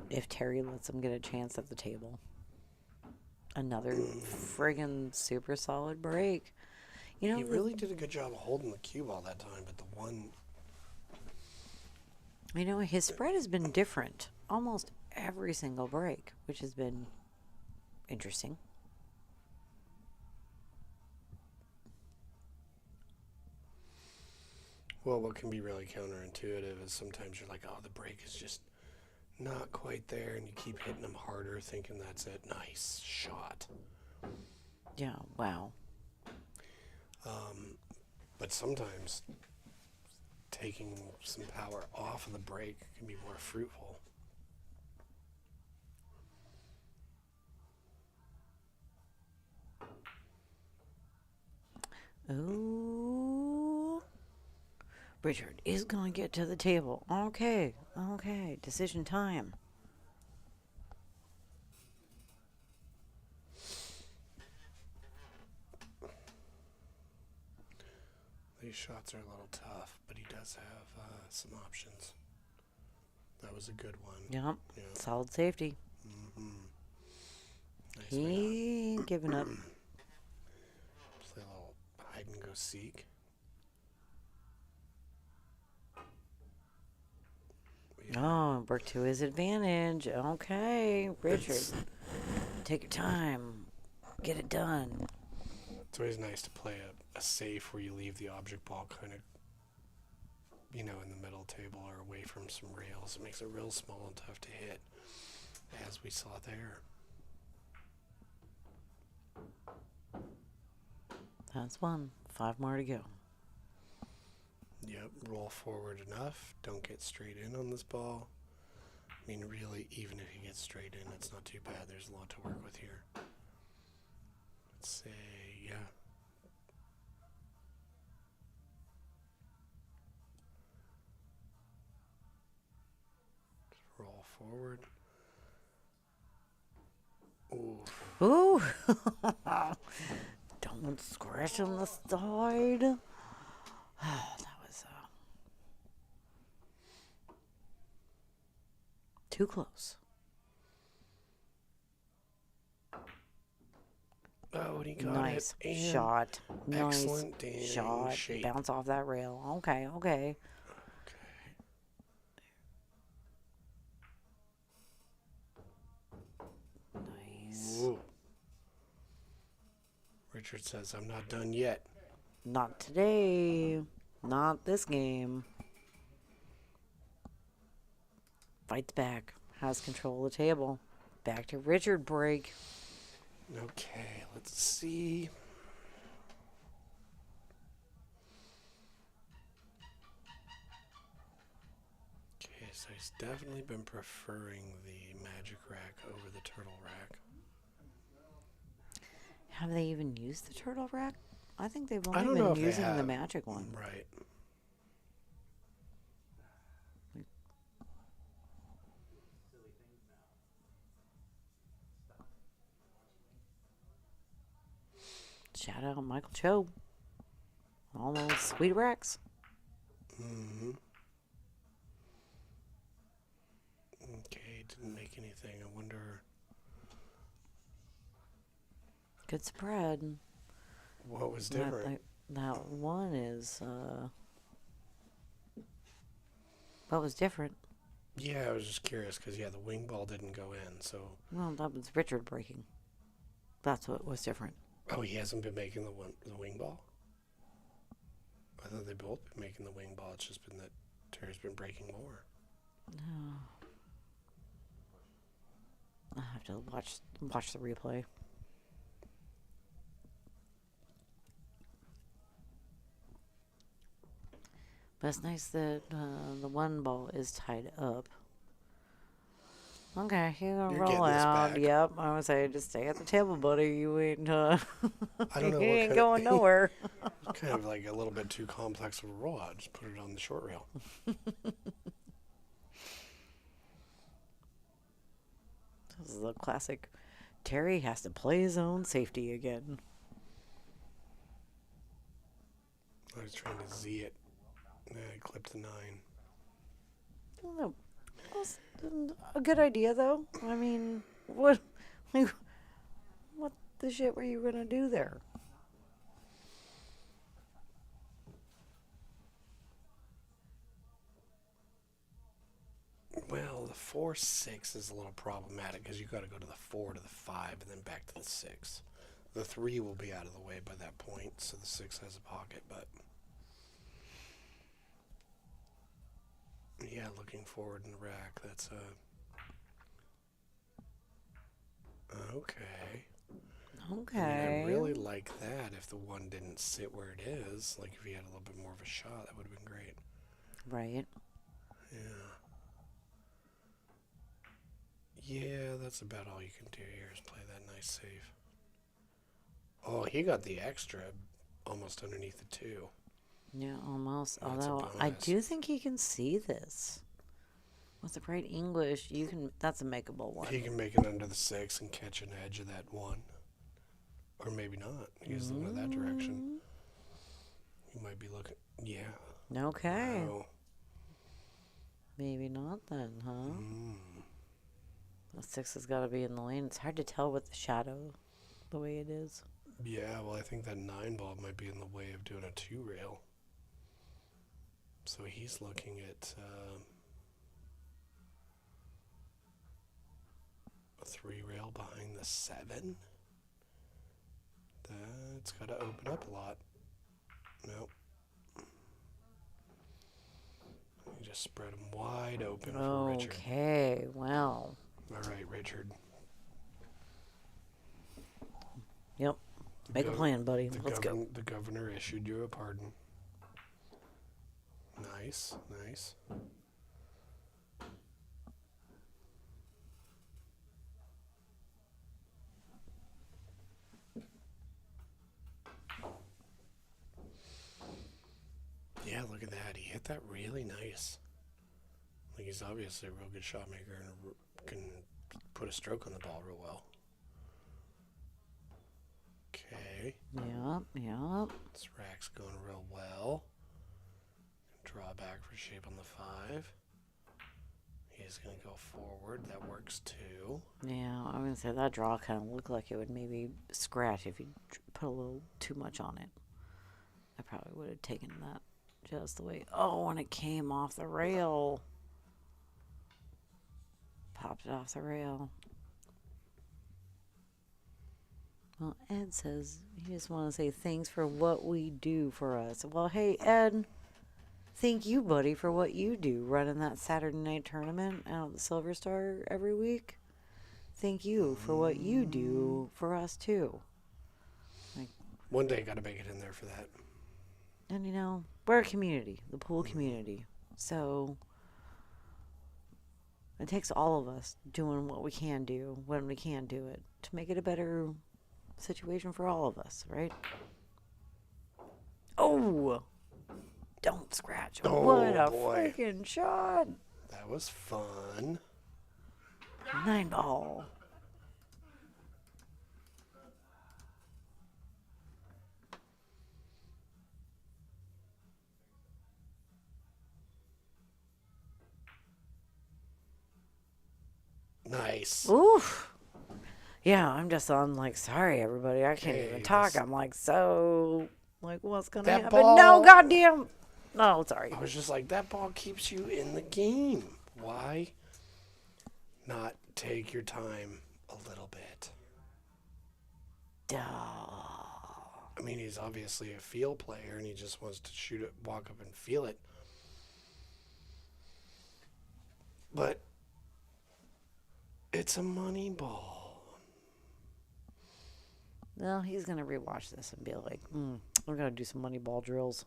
If Terry lets him get a chance at the table. Another friggin' super solid break. You know, He really did a good job of holding the cue ball that time, but the one... You know, his spread has been different almost every single break, which has been interesting. Well, what can be really counterintuitive is sometimes you're like, oh, the break is just not quite there, and you keep hitting them harder, thinking that's it. Nice shot. Yeah, wow. But sometimes taking some power off of the break can be more fruitful. Ooh. Richard is going to get to the table. Okay. Decision time. These shots are a little tough, but he does have some options. That was a good one. Yep. Yeah. Solid safety. Nice He ain't giving up. Play a little hide and go seek. Oh, work to his advantage. Okay, Richard. Take your time. Get it done. It's always nice to play a safe where you leave the object ball kind of, in the middle table or away from some rails. It makes it real small and tough to hit, as we saw there. That's one. 5 more to go. Yep, roll forward enough. Don't get straight in on this ball. I mean, really, even if he gets straight in, it's not too bad. There's a lot to work with here. Let's say, yeah. Just roll forward. Ooh. Ooh. Don't scratch on the side. That was too close. Oh, and he got Nice it. And shot. Nice excellent dang shot. shape. Bounce off that rail. Okay. Nice. Ooh. Richard says, I'm not done yet. Not today. Not this game. Fights back. Has control of the table. Back to Richard break. Okay, let's see. Okay, so he's definitely been preferring the magic rack over the turtle rack. Have they even used the turtle rack? I think they've I only don't know been if they using the have. magic one. Right. Shout out Michael Cho. All those sweet racks. Mm-hmm. Okay, didn't make anything. I wonder Good spread. what was different. That one is, what was different? Yeah, I was just curious because, the wing ball didn't go in, so... Well, that was Richard breaking. That's what was different. Oh, he hasn't been making the wing ball? I thought they both been making the wing ball. It's just been that Terry's been breaking more. No. I have to watch the replay. But it's nice that the one ball is tied up. Okay, you're gonna You're roll getting this out. back. Yep, I would say just stay at the table, buddy. You ain't I don't you know what ain't kind of going nowhere. kind of like a little bit too complex of a rollout. Just put it on the short rail. This is a classic. Terry has to play his own safety again. I was trying to Z it. I clipped the 9. Well, that's a good idea, though. I mean, what, like, what the shit were you gonna do there? Well, the 4-6 is a little problematic because you got to go to the 4 to the 5 and then back to the 6. The 3 will be out of the way by that point, so the 6 has a pocket. But yeah, looking forward in the rack. That's okay. Okay. I mean, I really like that. If the 1 didn't sit where it is, like if he had a little bit more of a shot, that would have been great. Right. Yeah. Yeah, that's about all you can do here is play that nice save. Oh, he got the extra almost underneath the 2. Yeah, almost. That's a Although I bonus. do think he can see this. With the right English, you can. That's a makeable one. He can make it under the 6 and catch an edge of that 1. Or maybe not. He's looking in that direction. He might be looking. Yeah. Okay. No. Maybe not then, huh? The 6 has got to be in the lane. It's hard to tell with the shadow, the way it is. Yeah, well, I think that 9 ball might be in the way of doing a 2 rail. So he's looking at a 3 rail behind the 7. That's got to open up a lot. Nope. You just spread them wide open for Richard. Okay, well. All right, Richard. Yep. Make a plan, buddy. Let's go. The governor issued you a pardon. Nice, nice. Yeah, look at that. He hit that really nice. Like he's obviously a real good shot maker and can put a stroke on the ball real well. Okay. Yep. This rack's going real well. Draw back for shape on the 5. He's going to go forward. That works too. Yeah, I'm going to say that draw kind of looked like it would maybe scratch if you put a little too much on it. I probably would have taken that just the way. Oh, when it came off the rail. Popped it off the rail. Well, Ed says he just want to say thanks for what we do for us. Well, hey, Ed, thank you, buddy, for what you do running that Saturday night tournament out at the Silver Star every week. Thank you for what you do for us, too. Like, one day, got to make it in there for that. And, you know, we're a community, the pool community. So it takes all of us doing what we can do when we can do it to make it a better situation for all of us, right? Oh, don't scratch. Oh, what a boy. freaking shot. That was fun. 9 ball. Nice. Oof. Yeah, I'm just on like, sorry, everybody. I can't even talk. I'm like, so, like, what's going to That happen? ball- No, goddamn. No, sorry. I was just like, that ball keeps you in the game. Why not take your time a little bit? Duh. I mean, he's obviously a field player and he just wants to shoot it, walk up and feel it. But it's a money ball. Well, he's going to rewatch this and be like, we're going to do some money ball drills.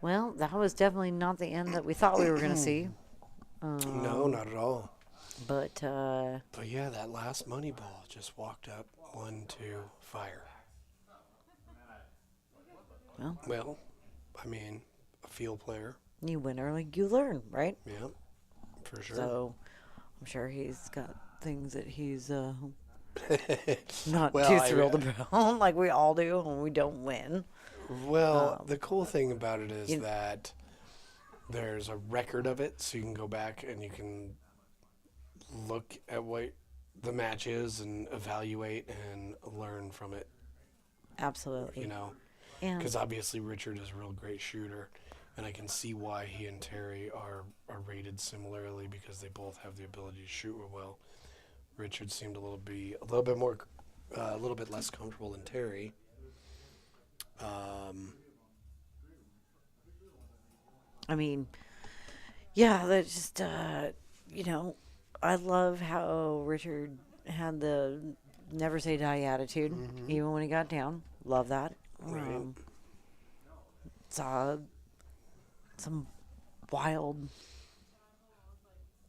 Well, that was definitely not the end that we thought we were going to see. No, not at all. But But yeah, that last money ball just walked up 1-2 fire. well, Well, I mean, a field player. you win early, you learn, right? Yeah, for sure. So I'm sure he's got things that he's not Well, too thrilled about, like we all do when we don't win. Well, the cool thing about it is you- that there's a record of it, so you can go back and you can look at what the match is and evaluate and learn from it. Absolutely. You know, And because obviously Richard is a real great shooter, and I can see why he and Terry are rated similarly because they both have the ability to shoot real well. Richard seemed a little bit more, a little bit less comfortable than Terry. I mean, yeah, that's just I love how Richard had the never say die attitude, even when he got down. Love that. Right. Saw some wild,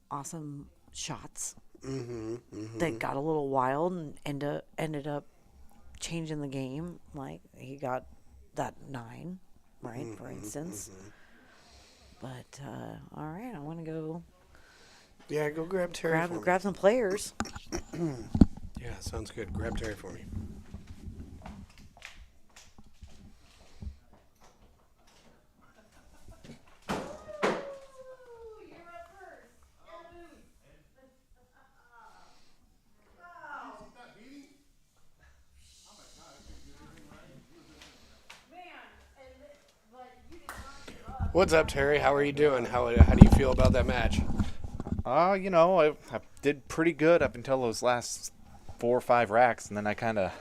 awesome shots that got a little wild and ended up changing the game. Like he got that 9, right, for instance. But all right, I want to go Yeah, go grab Terry for me. grab some players. Yeah, sounds good. Grab Terry for me. What's up, Terry? How are you doing? How do you feel about that match? I did pretty good up until those last 4 or 5 racks, and then I kind of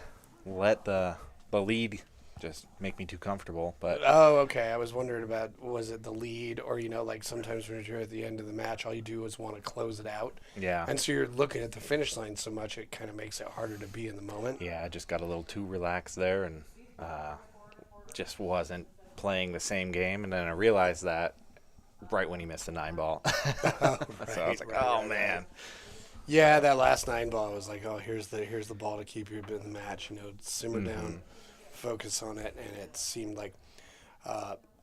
let the lead just make me too comfortable. But Oh, okay. I was wondering about, was it the lead, or like sometimes when you're at the end of the match, all you do is want to close it out, yeah, and so you're looking at the finish line so much it kind of makes it harder to be in the moment. yeah, I just got a little too relaxed there, and just wasn't playing the same game. And then I realized that right when he missed the 9 ball, so I was like, oh man. Yeah, that last 9 ball was like, oh, here's the ball to keep you in the match. Simmer down, focus on it, and it seemed like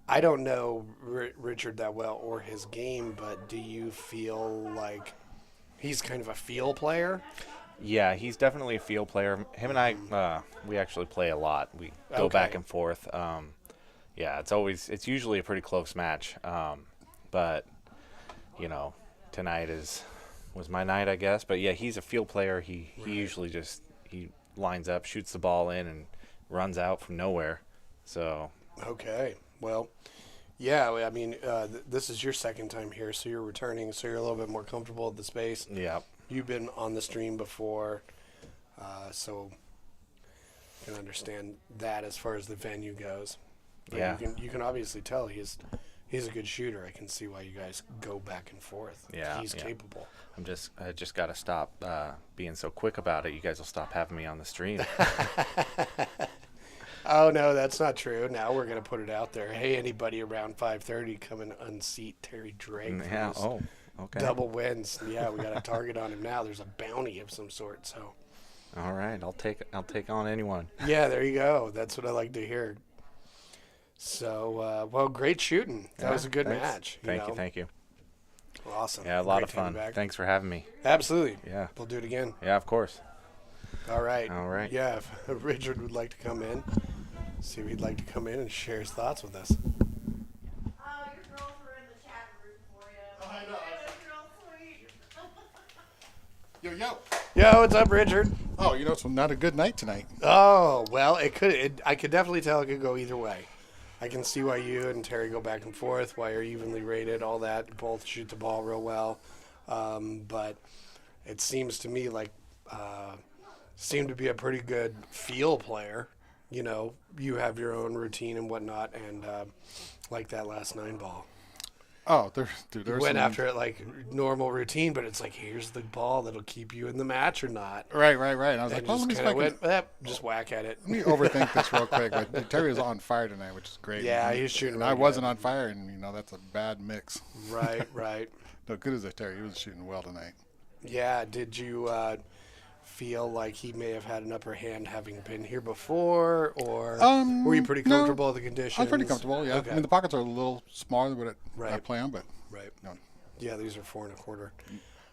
I don't know Richard that well or his game, but do you feel like he's kind of a feel player? Yeah, he's definitely a field player. Him and I, we actually play a lot. We go back Okay. and forth. Yeah, it's usually a pretty close match. But tonight was my night, I guess. But yeah, he's a field player. He usually he lines up, shoots the ball in, and runs out from nowhere. So Okay. Well, yeah, I mean, this is your second time here, so you're returning, so you're a little bit more comfortable at the space. yeah, You've been on the stream before, so you can understand that as far as the venue goes. But Yeah. you can obviously tell he's a good shooter. I can see why you guys go back and forth. Yeah, He's yeah. capable. I just got to stop being so quick about it. You guys will stop having me on the stream. Oh no, that's not true. Now we're gonna put it out there. Hey, anybody around 5:30, come and unseat Terry Drake. for Yeah. his Oh. Okay. Double wins. Yeah, we got a target on him now. There's a bounty of some sort. So All right. I'll take on anyone. yeah, there you go. That's what I like to hear. So well, great shooting. That was a good Thanks. match. Thank you. Awesome. Yeah, a lot Great of to have fun. you back. Thanks for having me. Absolutely. Yeah. We'll do it again. Yeah, of course. All right. All right. Yeah, if Richard would like to come in, see if he'd like to come in and share his thoughts with us. Oh, your girls were in the chat room for you. Oh, I know. It was real sweet. Yo, yo. Yo, what's up, Richard? Oh, it's not a good night tonight. Oh, well, I could definitely tell it could go either way. I can see why you and Terry go back and forth, why you're evenly rated, all that. Both shoot the ball real well. But it seems to me like seem to be a pretty good feel player. You have your own routine and whatnot, and like that last 9 ball. Oh, You there's went some, after it like normal routine, but it's like, here's the ball that'll keep you in the match or not. Right. And I was And like, well, just let me see kind if I of can. went, just whack at it. Let me overthink this real quick. But Terry was on fire tonight, which is great. Yeah, he was shooting And really I wasn't good. on fire, and that's a bad mix. Right. No, good as Terry. He was shooting well tonight. Yeah, did you feel like he may have had an upper hand having been here before, or were you pretty No, comfortable with the conditions? I'm pretty comfortable. Yeah. Okay. I mean, the pockets are a little smaller than what I Right. play on, but Right. no. Yeah, these are 4 1/4.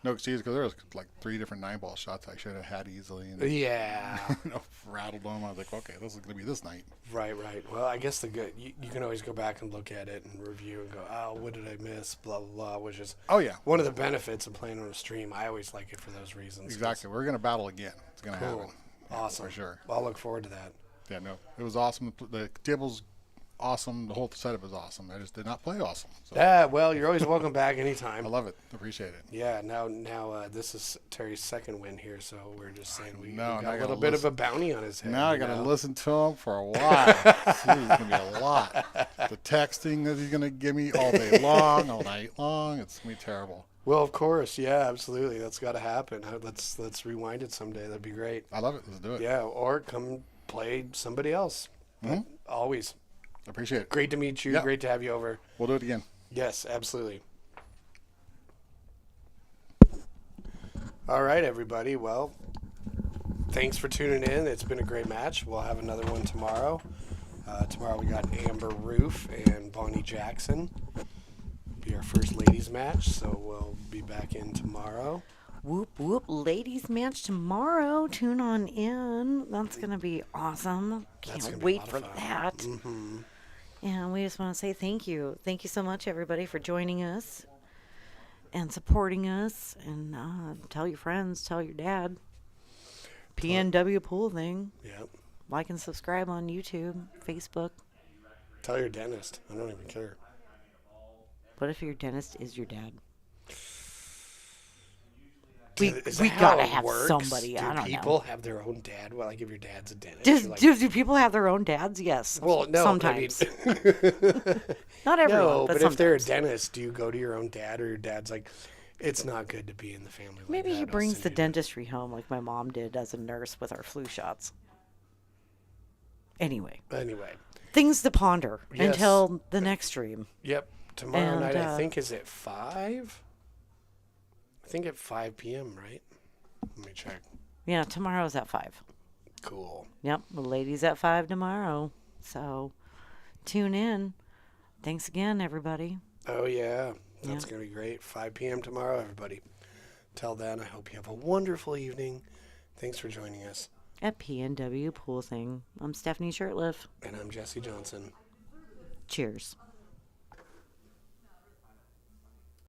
No excuse, because there was like 3 different 9-ball shots I should have had easily, and Yeah. rattled them. I was like, okay, this is gonna be this night. Right. Well, I guess you can always go back and look at it and review and go, oh, what did I miss? Blah blah blah. Which is Oh yeah, one of the benefits of playing on a stream. I always like it for those reasons. 'Cause- exactly. We're gonna battle again. It's gonna Cool. happen. Yeah, Awesome. for sure. Well, I'll look forward to that. Yeah, no, it was awesome. The table's awesome. The whole setup is awesome. I just did not play awesome. So Yeah. Well, you're always welcome back I anytime. love it. Appreciate it. Yeah. Now this is Terry's second win here, so we're just saying we know, and got I a gotta little bit of a listen. bounty on his head. Now I you got to know? listen to him for a while. It's gonna be a lot. The texting that he's gonna give me all day long, all night long. It's gonna be terrible. Well, of course. Yeah. Absolutely. That's got to happen. Let's rewind it someday. That'd be great. I love it. Let's do it. Yeah. Or come play somebody else. Mhm. Always. Appreciate it. Great to meet you. Yeah. Great to have you over. We'll do it again. Yes, absolutely. All right, everybody. Well, thanks for tuning in. It's been a great match. We'll have another one tomorrow. Tomorrow we got Amber Roof and Bonnie Jackson. Be our first ladies match, so we'll be back in tomorrow. Whoop whoop, ladies match tomorrow. Tune on in. That's gonna be awesome. That's Can't gonna be a wait lot for of fun. that. Mm-hmm. And we just want to say thank you. Thank you so much, everybody, for joining us and supporting us. And tell your friends, tell your dad. PNW Pool Thing. Yep. Like and subscribe on YouTube, Facebook. Tell your dentist. I don't even care. What if your dentist is your dad? Is We that how gotta it have works? somebody. Do I don't people know. have their own dad? Well, like if your dad's a dentist. Does, you're like, do people have their own dads? Yes. well, no. Sometimes. I mean, Not everyone, no, but if they're a sometimes. dentist, do you go to your own dad, or your dad's like, it's not good to be in the family like Maybe that, he I'll brings send the you to-" dentistry home like my mom did as a nurse with our flu shots. Anyway, Anyway, things to ponder Yes. until the next stream. yep. Tomorrow And, night, I think, is at 5? I think at 5 p.m., right? Let me check. Yeah, tomorrow's at 5. Cool. Yep, the ladies at 5 tomorrow. So tune in. Thanks again, everybody. Oh, yeah. That's Yeah. going to be great. 5 p.m. tomorrow, everybody. Till then, I hope you have a wonderful evening. Thanks for joining us. At PNW Pool Thing. I'm Stephanie Shirtliff. And I'm Jesse Johnson. Cheers.